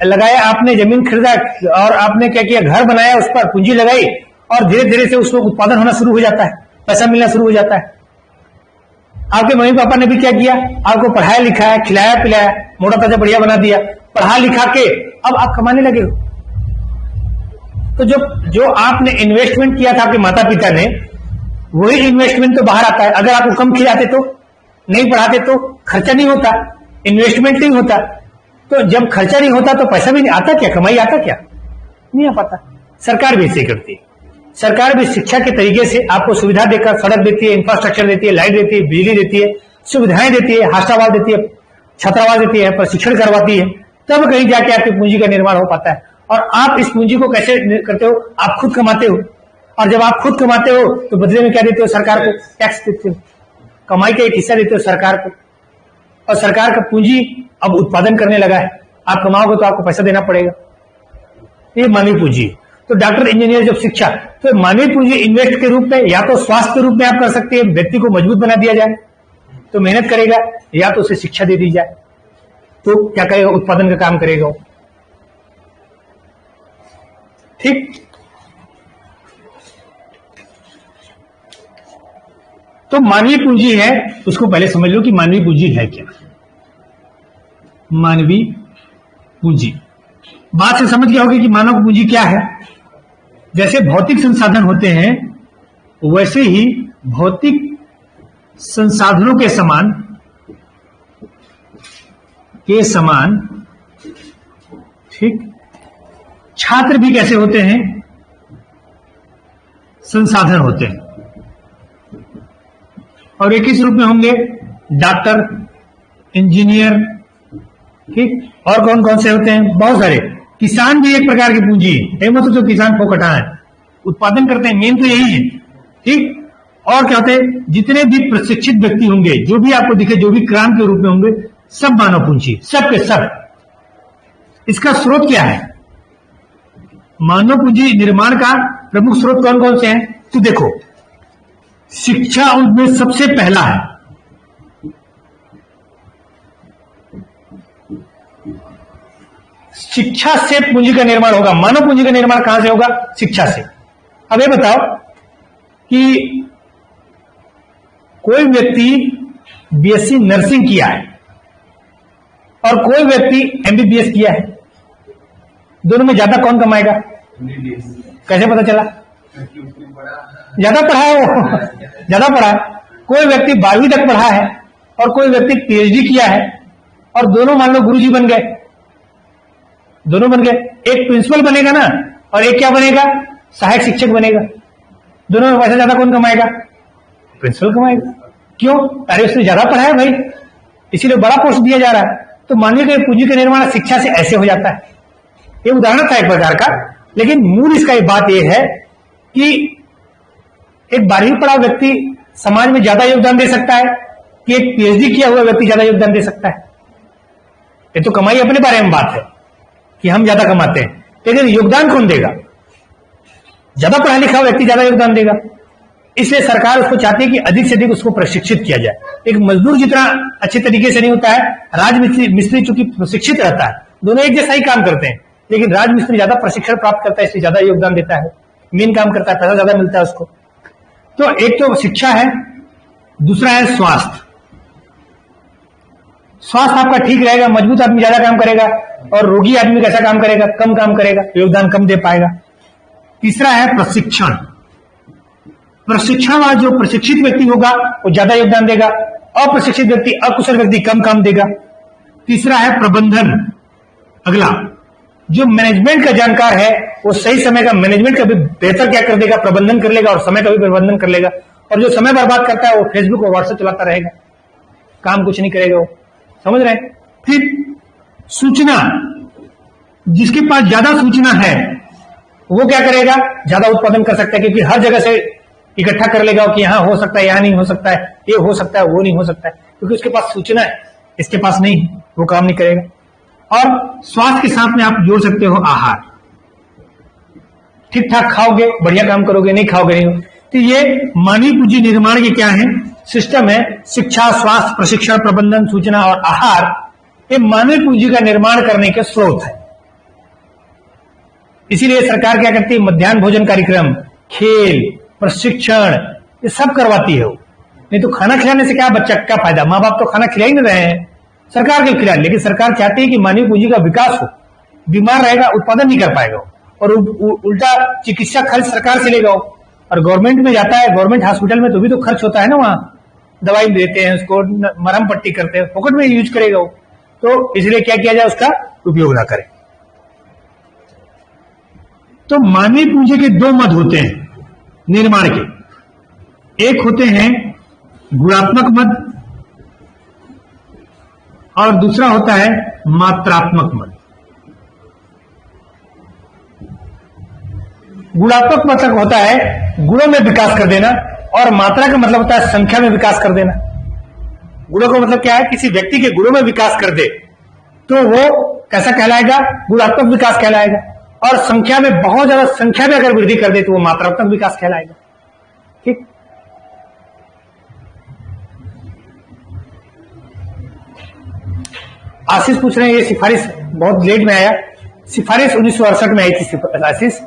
लगाया आपने, जमीन खरीदा और आपने क्या किया? घर बनाया, उस पर पूंजी लगाई और धीरे धीरे से उसको उत्पादन होना शुरू हो जाता है, पैसा मिलना शुरू हो जाता है। आपके मम्मी पापा ने भी क्या किया? आपको पढ़ाया लिखाया, खिलाया पिलाया, मोटा ताजा बढ़िया बना दिया, पढ़ा लिखा के अब आप कमाने लगे हो। तो जो आपने इन्वेस्टमेंट किया था आपके माता पिता ने, वही इन्वेस्टमेंट तो बाहर आता है। अगर आपको कम खिलाते तो, नहीं पढ़ाते तो खर्चा नहीं होता, इन्वेस्टमेंट नहीं होता। तो जब खर्चा नहीं होता तो पैसा भी नहीं आता, क्या कमाई आता? क्या नहीं आ पाता। सरकार भी ऐसे करती है। सरकार भी शिक्षा के तरीके से आपको सुविधा देकर सड़क देती है, इंफ्रास्ट्रक्चर देती है, लाइट देती है, बिजली देती है, सुविधाएं देती है, हॉस्टल देती है, छात्रावास देती है, प्रशिक्षण करवाती है, तब कहीं जाके आपकी पूंजी का निर्माण हो पाता है। और आप इस पूंजी को कैसे करते हो? आप खुद कमाते हो, और जब आप खुद कमाते हो तो बदले में क्या देते हो? सरकार को टैक्स देते हो, कमाई का एक हिस्सा देते हो सरकार को। और सरकार का पूंजी अब उत्पादन करने लगा है, आप कमाओगे तो आपको पैसा देना पड़ेगा। ये मानवीय पूंजी है। तो डॉक्टर इंजीनियर जब शिक्षा, तो मानवीय पूंजी इन्वेस्ट के रूप में या तो स्वास्थ्य के रूप में आप कर सकते हैं, व्यक्ति को मजबूत बना दिया जाए तो मेहनत करेगा, या तो उसे शिक्षा दे दी जाए तो क्या करेगा? उत्पादन का काम करेगा, ठीक। तो मानवीय पूंजी है, उसको पहले समझ लो कि मानवीय पूंजी है क्या। मानवीय पूंजी, बात से समझ गया होगा कि मानव पूंजी क्या है। जैसे भौतिक संसाधन होते हैं, वैसे ही भौतिक संसाधनों के समान ठीक छात्र भी कैसे होते हैं? संसाधन होते हैं। और एक किस रूप में होंगे? डॉक्टर, इंजीनियर, ठीक। और कौन कौन से होते हैं? बहुत सारे। किसान भी एक प्रकार की पूंजी है, मतलब जो किसान फोकटा है, उत्पादन करते हैं, मेन तो यही है, ठीक। और क्या होते हैं? जितने भी प्रशिक्षित व्यक्ति होंगे, जो भी आपको दिखे, जो भी क्रांति के रूप में होंगे, सब मानव पूंजी, सब के सब। इसका स्रोत क्या है? मानव पूंजी निर्माण का प्रमुख स्रोत कौन कौन से हैं? तो देखो, शिक्षा उनमें सबसे पहला है। शिक्षा से पूंजी का निर्माण होगा। मानव पूंजी का निर्माण कहां से होगा? शिक्षा से। अब ये बताओ कि कोई व्यक्ति बीएससी नर्सिंग किया है और कोई व्यक्ति एमबीबीएस किया है, दोनों में ज्यादा कौन कमाएगा? कैसे पता चला? ज्यादा पढ़ा है वो, ज्यादा पढ़ा है। कोई व्यक्ति 12वीं तक पढ़ा है और कोई व्यक्ति पीएचडी किया है, और दोनों मान लो गुरुजी बन गए, दोनों बन गए। एक प्रिंसिपल बनेगा ना, और एक क्या बनेगा? सहायक शिक्षक बनेगा। दोनों में पैसा ज्यादा कौन कमाएगा? प्रिंसिपल कमाएगा। क्यों? अरे उसने ज्यादा पढ़ा है भाई, इसीलिए बड़ा पोस्ट दिया जा रहा है। तो मानवीय पूंजी का निर्माण शिक्षा से ऐसे हो जाता है। ये उदाहरण था एक प्रकार का, लेकिन मूल इसका एक बात यह है कि एक 12वीं पढ़ा व्यक्ति समाज में ज्यादा योगदान दे सकता है कि एक पीएचडी किया हुआ व्यक्ति ज्यादा योगदान दे सकता है। ये तो कमाई अपने बारे में बात है कि हम ज्यादा कमाते हैं, लेकिन योगदान कौन देगा? ज्यादा पढ़ा लिखा व्यक्ति ज्यादा योगदान देगा। इसलिए सरकार उसको चाहती है कि अधिक से अधिक उसको प्रशिक्षित किया जाए। एक मजदूर जितना अच्छे तरीके से नहीं होता है, राजमिस्त्री चूंकि प्रशिक्षित रहता है, दोनों एक जैसा ही काम करते हैं, लेकिन राजमिस्त्री ज्यादा प्रशिक्षण प्राप्त करता है, इसलिए ज्यादा योगदान देता है, मेन काम करता है, पैसा ज्यादा मिलता है उसको। तो एक तो शिक्षा है, दूसरा है स्वास्थ्य। स्वास्थ्य आपका ठीक रहेगा, मजबूत आदमी ज्यादा काम करेगा, और रोगी आदमी कैसा काम करेगा? कम काम करेगा, योगदान कम दे पाएगा। तीसरा है प्रशिक्षण। प्रशिक्षण वाला जो प्रशिक्षित व्यक्ति होगा वो ज्यादा योगदान देगा, अप्रशिक्षित व्यक्ति, अकुशल व्यक्ति कम काम देगा। तीसरा है प्रबंधन। अगला, जो मैनेजमेंट का जानकार है वो सही समय का मैनेजमेंट का भी बेहतर क्या कर देगा? प्रबंधन कर लेगा, और समय का भी प्रबंधन कर लेगा। और जो समय बर्बाद करता है वो फेसबुक और व्हाट्सएप चलाता रहेगा, काम कुछ नहीं करेगा वो। समझ रहे हैं? फिर सूचना, जिसके पास ज्यादा सूचना है वो क्या करेगा? ज्यादा उत्पादन कर सकता है, क्योंकि हर जगह से इकट्ठा कर लेगा कि यहां हो सकता है, यहां नहीं हो सकता है, ये हो सकता है, वो नहीं हो सकता है, क्योंकि उसके पास सूचना है, इसके पास नहीं, वो काम नहीं करेगा। और स्वास्थ्य के साथ में आप जोड़ सकते हो आहार। ठीक ठाक खाओगे बढ़िया काम करोगे, नहीं खाओगे नहीं। तो ये मानवीय पूंजी निर्माण के क्या है? सिस्टम है। शिक्षा, स्वास्थ्य, प्रशिक्षण, प्रबंधन, सूचना और आहार, ये मानवीय पूंजी का निर्माण करने के स्रोत है। इसीलिए सरकार क्या करती है? मध्याह्न भोजन कार्यक्रम, खेल, प्रशिक्षण, ये सब करवाती है वो। नहीं तो खाना खिलाने से क्या बच्चा क्या फायदा? माँ बाप तो खाना खिला ही नहीं रहे हैं, सरकार के खिला, लेकिन सरकार चाहती है कि मानवीय पूंजी का विकास हो। बीमार रहेगा, उत्पादन नहीं कर पाएगा, और उल्टा चिकित्सा खर्च सरकार से लेगा। और गवर्नमेंट में जाता है, गवर्नमेंट हॉस्पिटल में तो भी तो खर्च होता है ना, वहां दवाई देते हैं उसको, मरहम पट्टी करते हैं, फोकट में यूज करेगा वो। तो इसलिए क्या किया जाए? उसका उपयोग ना करें। तो मानवीय पूंजी के दो मद होते हैं निर्माण के। एक होते हैं गुणात्मक मद, और दूसरा होता है मात्रात्मक मद। गुणात्मक मतलब होता है गुणों में विकास कर देना, और मात्रा का मतलब होता है संख्या में विकास कर देना। गुणों का मतलब क्या है? किसी व्यक्ति के गुणों में विकास कर दे तो वो कैसा कहलाएगा? गुणात्मक विकास कहलाएगा। और संख्या में, बहुत ज्यादा संख्या में अगर वृद्धि कर दे तो वो मात्रात्मक विकास कहलाएगा। ठीक। आशीष पूछ रहे हैं, ये सिफारिश बहुत लेट में आया, सिफारिश 1968 में आई थी आशीष।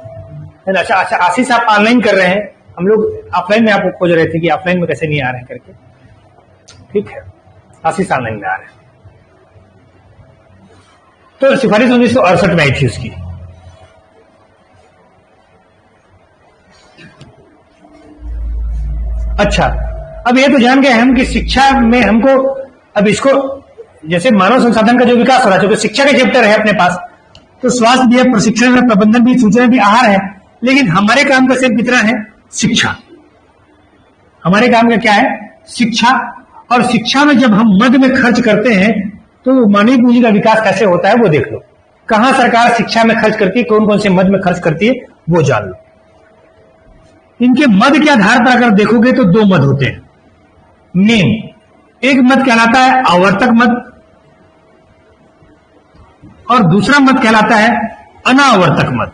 अच्छा, आशीष आप ऑनलाइन कर रहे हैं, हम लोग ऑफलाइन में आपको खोज रहे थे कि ऑफलाइन में कैसे नहीं आ रहे हैं करके। ठीक है, आशीष ऑनलाइन में आ रहे हैं। तो सिफारिश 1968 में आई थी उसकी। अच्छा, अब ये तो जान गए हम कि शिक्षा में हमको, अब इसको जैसे मानव संसाधन का जो विकास हो रहा है, क्योंकि शिक्षा का चैप्टर है अपने पास, तो स्वास्थ्य भी है, प्रशिक्षण है, प्रबंधन भी, सूचना भी, आहार है, लेकिन हमारे काम का सिर्फ कितना है? शिक्षा। हमारे काम का क्या है? शिक्षा। और शिक्षा में जब हम मद में खर्च करते हैं तो मानवीय पूंजी का विकास कैसे होता है वो देख लो। कहां सरकार शिक्षा में खर्च करती है, कौन कौन से मद में खर्च करती है वो जान लो। इनके मद के आधार पर अगर देखोगे तो दो मद होते हैं मेन। एक मद कहलाता है आवर्तक मद, और दूसरा मद कहलाता है अनावर्तक मद।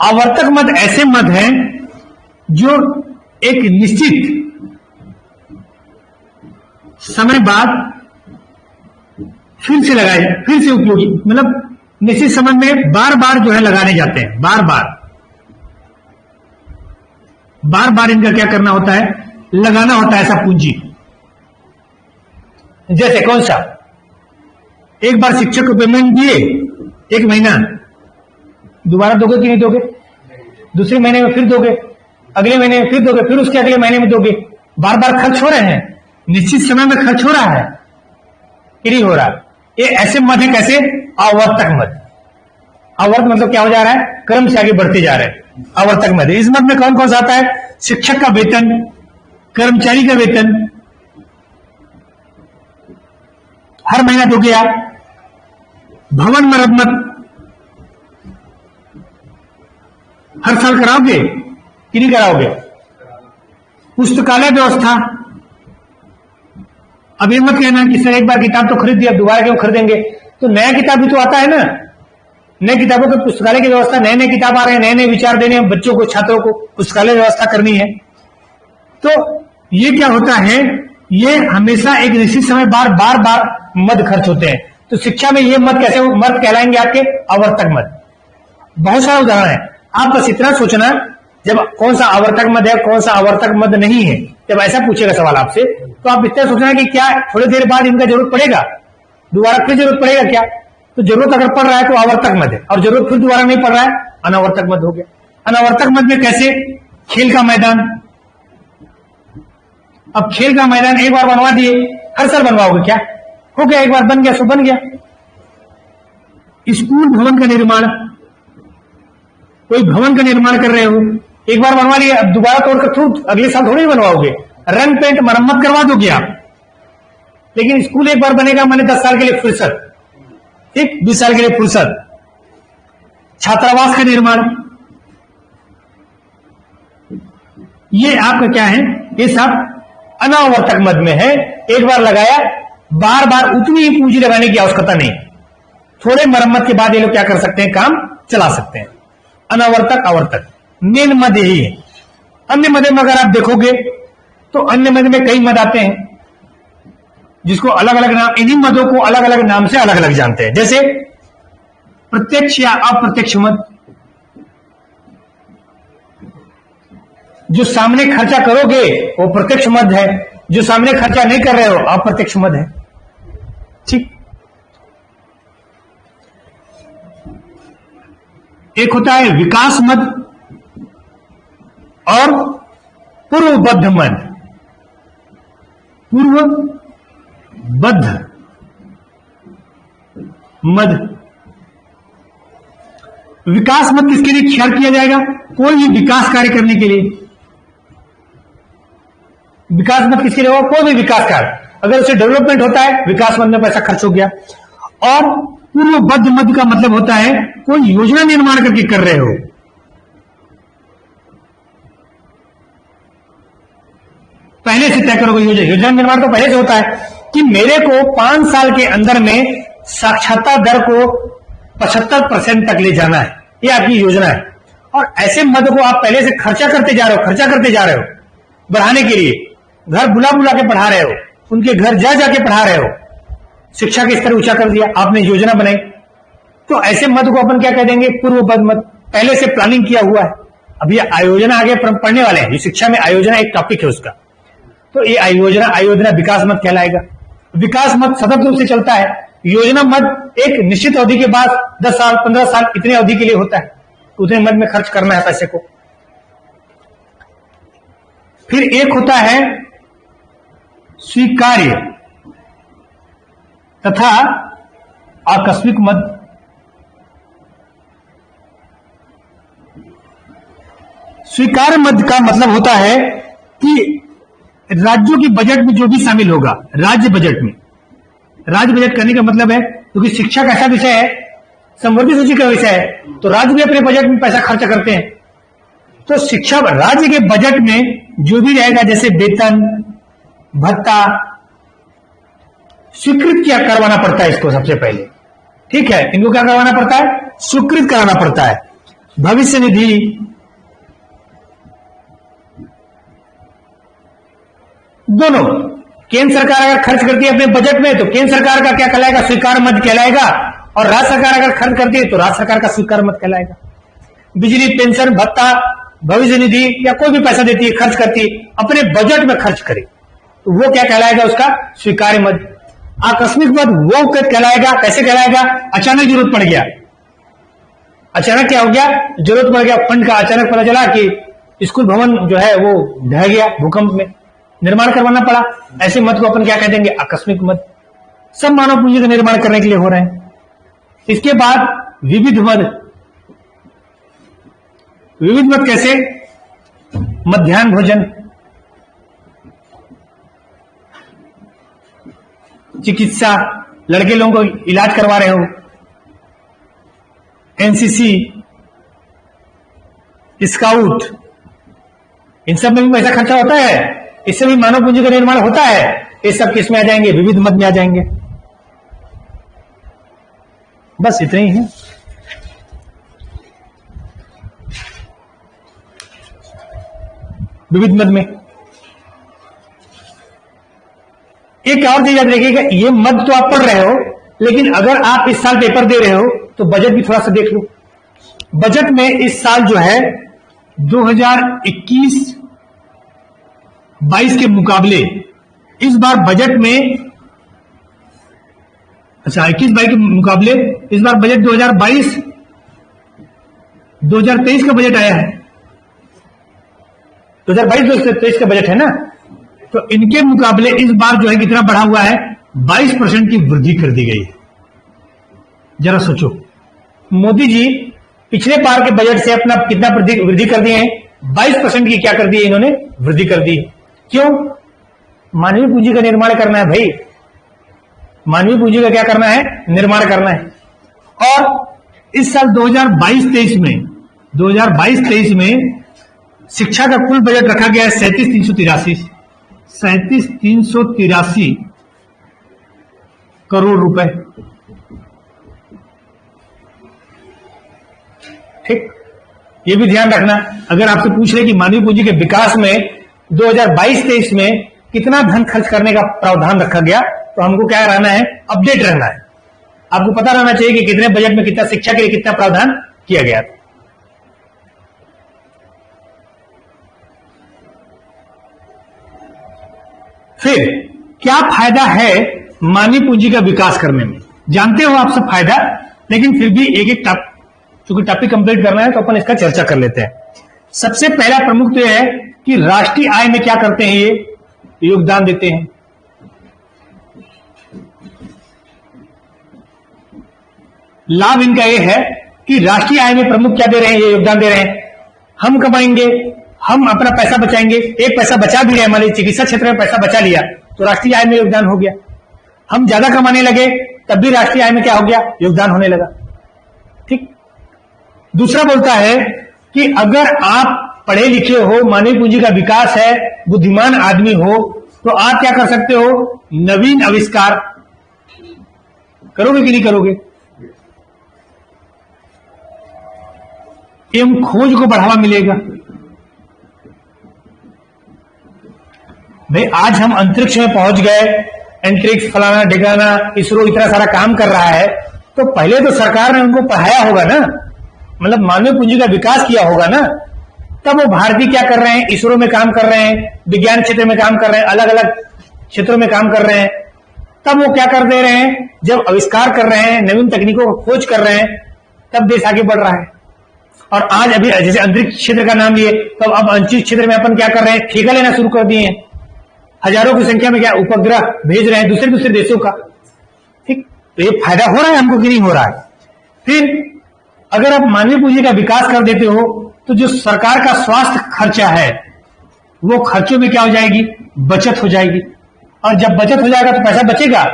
आवर्तक मद ऐसे मद हैं जो एक निश्चित समय बाद फिर से लगाए, फिर से उपयोगी, मतलब निश्चित समय में बार बार जो है लगाने जाते हैं, बार बार इनका क्या करना होता है? लगाना होता है ऐसा पूंजी। जैसे कौन सा? एक बार शिक्षक को पेमेंट दिए, एक महीना, दोबारा दोगे कि नहीं दोगे? दूसरे महीने में फिर दोगे, अगले महीने में फिर दोगे, फिर उसके अगले महीने में दोगे। बार बार खर्च हो रहे हैं, निश्चित समय में खर्च हो रहा है कि नहीं हो रहा? ये ऐसे मद है, कैसे? आवर्तक मद। आवर्त मतलब क्या हो जा रहा है? क्रम से आगे बढ़ते जा रहे हैं, आवर्तक मद। इस मद में कौन कौन सा आता है? शिक्षक का वेतन, कर्मचारी का वेतन, हर महीना हो गया। भवन मरम्मत हर साल कराओगे कि नहीं कराओगे? पुस्तकालय व्यवस्था, अब ये मत कहना कि सर एक बार किताब तो खरीद दिया, दोबारा क्यों खरीदेंगे? तो नया किताब भी तो आता है ना, नए किताबों के पुस्तकालय की व्यवस्था, नए नए किताब आ रहे हैं, नए नए विचार देने हैं बच्चों को, छात्रों को, पुस्तकालय व्यवस्था करनी है। तो ये क्या होता है, ये हमेशा एक निश्चित समय बार बार मद खर्च होते हैं। तो शिक्षा में ये मद कैसे मद कहलाएंगे? आपके आवर्तक मद। बहुत सारा उदाहरण है, आप बस इतना सोचना, जब कौन सा आवर्तक मद है, कौन सा आवर्तक मद नहीं है, जब ऐसा पूछेगा सवाल आपसे, तो आप इतना सोचना कि क्या थोड़ी देर बाद इनका जरूरत पड़ेगा, दोबारा फिर जरूरत पड़ेगा क्या? तो जरूरत अगर पड़ रहा है तो आवर्तक मद है, और जरूरत फिर दोबारा नहीं पड़ रहा है, अनावर्तक मद हो गया। अनावर्तक मद में कैसे? खेल का मैदान, अब खेल का मैदान एक बार बनवा दिए, हर साल बनवाओगे क्या? हो गया, एक बार बन गया सो बन गया। स्कूल भवन का निर्माण, कोई भवन का निर्माण कर रहे हो, एक बार बनवा लिया, अब दोबारा तोड़कर अगले साल थोड़ी बनवाओगे, रंग पेंट मरम्मत करवा दोगे आप। लेकिन स्कूल एक बार बनेगा माने 10 साल के लिए फुर्सत, ठीक, 20 साल के लिए फुर्सत। छात्रावास का निर्माण, ये आपका क्या है? ये सब अनावर्तक मद में है। एक बार लगाया, बार बार उतनी ही पूंजी लगाने की आवश्यकता नहीं, थोड़े मरम्मत के बाद ये लोग क्या कर सकते हैं, काम चला सकते हैं। अनावर्तक आवर्तक मेन मद यही है। अन्य मद में अगर आप देखोगे तो अन्य मद में कई मद आते हैं जिसको अलग अलग नाम, इन्हीं मदों को अलग अलग नाम से अलग अलग जानते हैं। जैसे प्रत्यक्ष या अप्रत्यक्ष मद, जो सामने खर्चा करोगे वो प्रत्यक्ष मद है, जो सामने खर्चा नहीं कर रहे हो अप्रत्यक्ष मद है, ठीक। एक होता है विकास मद और पूर्वबद्ध मद। पूर्वबद्ध मद, विकास मद किसके लिए ख्याल किया जाएगा? कोई भी विकास कार्य करने के लिए। विकास मद किसके लिए होगा? कोई भी विकास कार्य, अगर उसे डेवलपमेंट होता है, विकास मद में पैसा खर्च हो गया। और पूर्वबद्ध मद का मतलब होता है कोई योजना निर्माण करके कर रहे हो, पहले से तय करोगे योजना निर्माण तो पहले से होता है कि मेरे को 5 साल के अंदर में साक्षरता दर को 75% तक ले जाना है, ये आपकी योजना है। और ऐसे मद को आप पहले से खर्चा करते जा रहे हो बढ़ाने के लिए, घर बुला बुला के पढ़ा रहे हो, उनके घर जा जाके पढ़ा रहे हो, शिक्षा के स्तर ऊंचा कर दिया आपने, योजना बनाई। तो ऐसे मद को अपन क्या कह देंगे? पूर्वबद्ध मद, पहले से प्लानिंग किया हुआ है। अब ये आयोजना आगे पढ़ने वाले हैं, शिक्षा में आयोजना एक टॉपिक है उसका, तो ये आयोजना विकास मद कहलाएगा। विकास मद सतत रूप से चलता है, योजना मद एक निश्चित अवधि के बाद 10 साल 15 साल इतने अवधि के लिए होता है, उतने मद में खर्च करना है पैसे को। फिर एक होता है स्वीकार्य तथा आकस्मिक मद। स्वीकार्य मद का मतलब होता है कि राज्यों के बजट में जो भी शामिल होगा, राज्य बजट करने का मतलब है, क्योंकि शिक्षा का ऐसा विषय है, समवर्ती सूची का विषय है, तो राज्य भी अपने बजट में पैसा खर्च करते हैं। तो शिक्षा राज्य के बजट में जो भी रहेगा, जैसे वेतन भत्ता, स्वीकृत क्या करवाना पड़ता है इसको सबसे पहले, ठीक है, इनको क्या करवाना पड़ता है? स्वीकृत कराना पड़ता है। भविष्य निधि, दोनों केंद्र सरकार अगर खर्च करती है अपने बजट में तो केंद्र सरकार का क्या कहलाएगा? स्वीकार मद कहलाएगा। और राज्य सरकार अगर खर्च करती है तो राज्य सरकार का स्वीकार मद कहलाएगा। बिजली, पेंशन, भत्ता, भविष्य निधि या कोई भी पैसा देती है, खर्च करती है, अपने बजट में खर्च करे तो वो क्या कहलाएगा? उसका स्वीकार्य मद। आकस्मिक मद वो कहलाएगा, कैसे कहलाएगा? अचानक जरूरत पड़ गया, अचानक क्या हो गया? जरूरत पड़ गया फंड का, अचानक पता चला कि स्कूल भवन जो है वो ढह गया, भूकंप में निर्माण करवाना पड़ा, ऐसे मद को अपन क्या कह देंगे? आकस्मिक मद। सब मानव पूंजी का निर्माण करने के लिए हो रहे हैं। इसके बाद विविध मद। विविध मद कैसे? मध्याह्न भोजन, चिकित्सा, लड़के लोगों को इलाज करवा रहे हो, एनसीसी, स्काउट, इन सब में भी पैसा खर्चा होता है, इससे भी मानव पूंजी का निर्माण होता है। ये सब किस में आ जाएंगे? विविध मद में आ जाएंगे। बस इतना ही है। विविध मद में एक और चीज याद रखिएगा, ये मद तो आप पढ़ रहे हो, लेकिन अगर आप इस साल पेपर दे रहे हो तो बजट भी थोड़ा सा देख लो। बजट में इस साल जो है 2021-22 के मुकाबले इस बार बजट में, अच्छा 21-22 के मुकाबले इस बार बजट 2022-2023 का बजट आया है। 2022-2023 का बजट है ना, तो इनके मुकाबले इस बार जो है कितना बढ़ा हुआ है? 22% की वृद्धि कर दी गई है। जरा सोचो, मोदी जी पिछले बार के बजट से अपना कितना वृद्धि कर दिए हैं? 22% की क्या कर दी है इन्होंने? वृद्धि कर दी। क्यों? मानवीय पूंजी का निर्माण करना है भाई, मानवीय पूंजी का क्या करना है? निर्माण करना है। और इस साल 2022-23 में शिक्षा का कुल बजट रखा गया है 37,383 करोड़ रुपए। ठीक, ये भी ध्यान रखना। अगर आपसे पूछ रहे कि मानवीय पूंजी के विकास में 2022-23 में कितना धन खर्च करने का प्रावधान रखा गया, तो हमको क्या रहना है? अपडेट रहना है। आपको पता रहना चाहिए कि कितने बजट में कितना शिक्षा के लिए कितना प्रावधान किया गया। फिर क्या फायदा है मानवीय पूंजी का विकास करने में? जानते हो आप सब फायदा, लेकिन फिर भी एक एक चूंकि टॉपिक कंप्लीट करना है तो अपन इसका चर्चा कर लेते हैं। सबसे पहला प्रमुख तो यह है कि राष्ट्रीय आय में क्या करते हैं? ये योगदान देते हैं। लाभ इनका यह है कि राष्ट्रीय आय में प्रमुख क्या दे रहे हैं? ये योगदान दे रहे हैं। हम कमाएंगे, हम अपना पैसा बचाएंगे, एक पैसा बचा भी है, मान लीजिए चिकित्सा क्षेत्र में पैसा बचा लिया तो राष्ट्रीय आय में योगदान हो गया। हम ज्यादा कमाने लगे तब भी राष्ट्रीय आय में क्या हो गया? योगदान होने लगा। ठीक। दूसरा बोलता है कि अगर आप पढ़े लिखे हो, मानवीय पूंजी का विकास है, बुद्धिमान आदमी हो, तो आप क्या कर सकते हो? नवीन आविष्कार करोगे कि नहीं करोगे? एवं खोज को बढ़ावा मिलेगा। भाई आज हम अंतरिक्ष में पहुंच गए, अंतरिक्ष फलाना ढिकाना, इसरो इतना सारा काम कर रहा है, तो पहले तो सरकार ने उनको पढ़ाया होगा ना, मतलब मानव पूंजी का विकास किया होगा ना, तब वो भारतीय क्या कर रहे हैं? इसरो में काम कर रहे हैं, विज्ञान क्षेत्र में काम कर रहे हैं, अलग अलग क्षेत्रों में काम कर रहे हैं। तब वो क्या कर दे रहे हैं? जब आविष्कार कर रहे हैं, नवीन तकनीकों को खोज कर रहे हैं, तब देश आगे बढ़ रहा है। और आज अभी जैसे अंतरिक्ष क्षेत्र का नाम लिए, तो अब अंतरिक्ष क्षेत्र में अपन क्या कर रहे हैं? ठेका लेना शुरू कर दिए हैं। हजारों की संख्या में क्या उपग्रह भेज रहे हैं दूसरे देशों का। ठीक, तो ये फायदा हो रहा है हमको कि नहीं हो रहा है? फिर अगर आप मानवीय पूंजी का विकास कर देते हो तो जो सरकार का स्वास्थ्य खर्चा है वो खर्चों में क्या हो जाएगी? बचत हो जाएगी। और जब बचत हो जाएगा तो पैसा बचेगा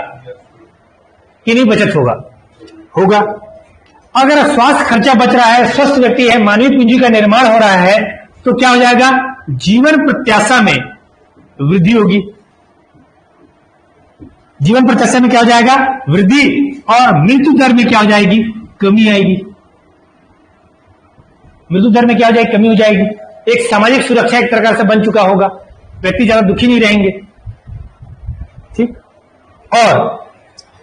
कि नहीं बचत होगा? होगा। अगर स्वास्थ्य खर्चा बच रहा है, स्वस्थ व्यक्ति है, मानवीय पूंजी का निर्माण हो रहा है, तो क्या हो जाएगा? जीवन प्रत्याशा में वृद्धि होगी। जीवन प्रत्याशा में क्या हो जाएगा? वृद्धि। और मृत्यु दर में क्या हो जाएगी? कमी आएगी। मृत्यु दर में क्या हो जाएगी? कमी हो जाएगी। एक सामाजिक सुरक्षा एक प्रकार से बन चुका होगा, व्यक्ति ज्यादा दुखी नहीं रहेंगे। ठीक। और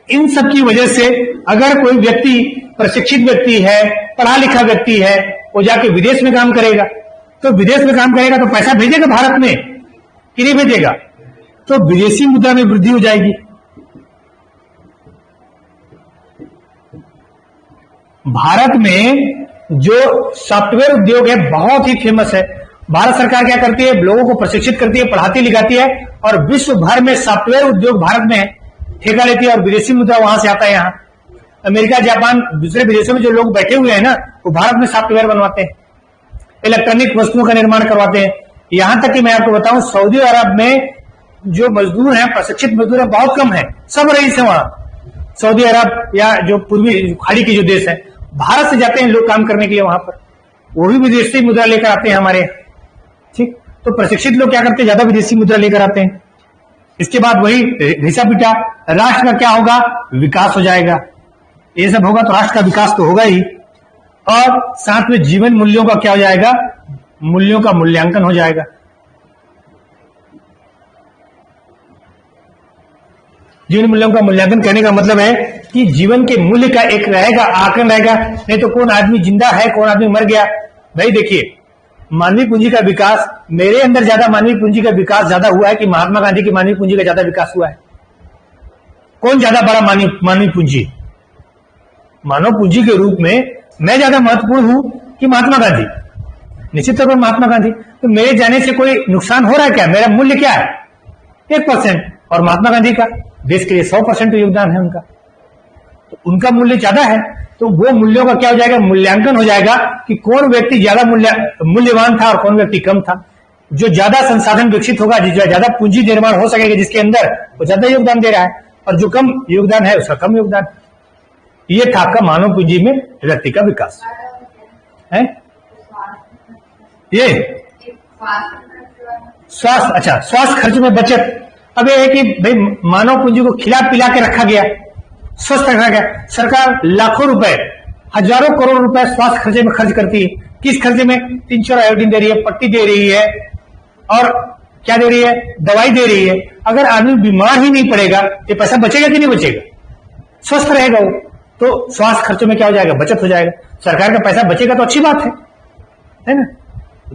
इन सब की वजह से अगर कोई व्यक्ति प्रशिक्षित व्यक्ति है, पढ़ा लिखा व्यक्ति है, वो जाके विदेश में काम करेगा, तो विदेश में काम करेगा तो पैसा भेजेगा भारत में कि नहीं भेजेगा? तो विदेशी मुद्रा में वृद्धि हो जाएगी। भारत में जो सॉफ्टवेयर उद्योग है बहुत ही फेमस है। भारत सरकार क्या करती है? लोगों को प्रशिक्षित करती है, पढ़ाती लिखाती है, और विश्व भर में सॉफ्टवेयर उद्योग भारत में है, ठेका लेती है और विदेशी मुद्रा वहां से आता है। यहाँ अमेरिका, जापान, दूसरे विदेशों में जो लोग बैठे हुए हैं ना, वो भारत में सॉफ्टवेयर बनवाते हैं, इलेक्ट्रॉनिक वस्तुओं का निर्माण करवाते हैं। यहां तक कि मैं आपको बताऊं, सऊदी अरब में जो मजदूर हैं, प्रशिक्षित मजदूर हैं, बहुत कम है, सब रईस है वहां। सऊदी अरब या जो पूर्वी खाड़ी के जो देश है, भारत से जाते हैं लोग काम करने के लिए वहां पर, वो भी विदेशी मुद्रा लेकर आते हैं हमारे यहाँ। ठीक, तो प्रशिक्षित लोग क्या करते हैं, ज्यादा विदेशी मुद्रा लेकर आते हैं। इसके बाद वही घिसा पिटा, राष्ट्र का क्या होगा, विकास हो जाएगा। ये सब होगा तो राष्ट्र का विकास तो होगा ही, और साथ में जीवन मूल्यों का क्या हो जाएगा, मूल्यों का मूल्यांकन हो जाएगा। जीवन मूल्यों का मूल्यांकन करने का मतलब है कि जीवन के मूल्य का एक रहेगा, आकलन रहेगा। नहीं तो कौन आदमी जिंदा है, कौन आदमी मर गया। भाई देखिए, मानवीय पूंजी का विकास, मेरे अंदर ज्यादा मानवीय पूंजी का विकास ज्यादा हुआ है कि महात्मा गांधी की मानवीय पूंजी का ज्यादा विकास हुआ है? कौन ज्यादा बड़ा मानवीय पूंजी? मानव पूंजी के रूप में मैं ज्यादा महत्वपूर्ण हूं कि महात्मा गांधी? निश्चित तौर पर महात्मा गांधी। तो मेरे जाने से कोई नुकसान हो रहा है क्या? मेरा मूल्य क्या है? 1%। और महात्मा गांधी का देश के लिए 100% योगदान है उनका, तो उनका मूल्य ज्यादा है। तो वो मूल्यों का क्या हो जाएगा, मूल्यांकन हो जाएगा कि कौन व्यक्ति ज्यादा मूल्यवान था और कौन व्यक्ति कम था। जो ज्यादा संसाधन विकसित होगा, जो ज्यादा पूंजी निर्माण हो सकेगा जिसके अंदर, वो ज्यादा योगदान दे रहा है, और जो कम योगदान है उसका कम योगदान। ये था आपका मानव पूंजी में व्यक्ति का विकास है। ये स्वास्थ्य, अच्छा, स्वास्थ्य खर्च में बचत। अब ये है कि भाई मानव पूंजी को खिला पिला के रखा गया, स्वस्थ रखा गया। सरकार लाखों रुपए, हजारों करोड़ रुपए स्वास्थ्य खर्चे में खर्च करती है। किस खर्चे में? तिनचर आयोडीन दे रही है, पट्टी दे रही है, और क्या दे रही है, दवाई दे रही है। अगर आदमी बीमार ही नहीं पड़ेगा, ये पैसा बचेगा कि नहीं बचेगा? स्वस्थ रहेगा वो, तो स्वास्थ्य खर्चों में क्या हो जाएगा, बचत हो जाएगा। सरकार का पैसा बचेगा तो अच्छी बात है ना।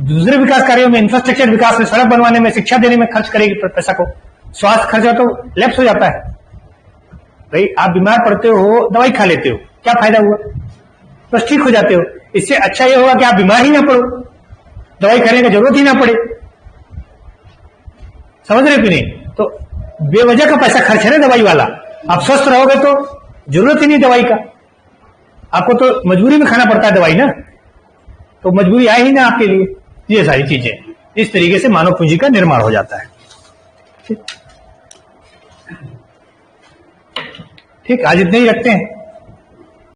दूसरे विकास कार्यों में, इंफ्रास्ट्रक्चर विकास में, सड़क बनवाने में, शिक्षा देने में खर्च करेगी पैसा को। स्वास्थ्य खर्चा तो लैप्स हो जाता है। भाई आप बीमार पड़ते हो, दवाई खा लेते हो, क्या फायदा हुआ? बस ठीक हो जाते हो। इससे अच्छा ये होगा कि आप बीमार ही ना पड़ो, दवाई खाने की जरूरत ही ना पड़े। समझ रहे कि नहीं? तो बेवजह का पैसा खर्च है ना दवाई वाला। आप स्वस्थ रहोगे तो जरूरत ही नहीं दवाई का, आपको तो मजबूरी में खाना पड़ता है दवाई ना, तो मजबूरी आई ही ना आपके लिए। ये सारी चीजें इस तरीके से मानव पूंजी का निर्माण हो जाता है। ठीक, आज इतने ही रखते हैं।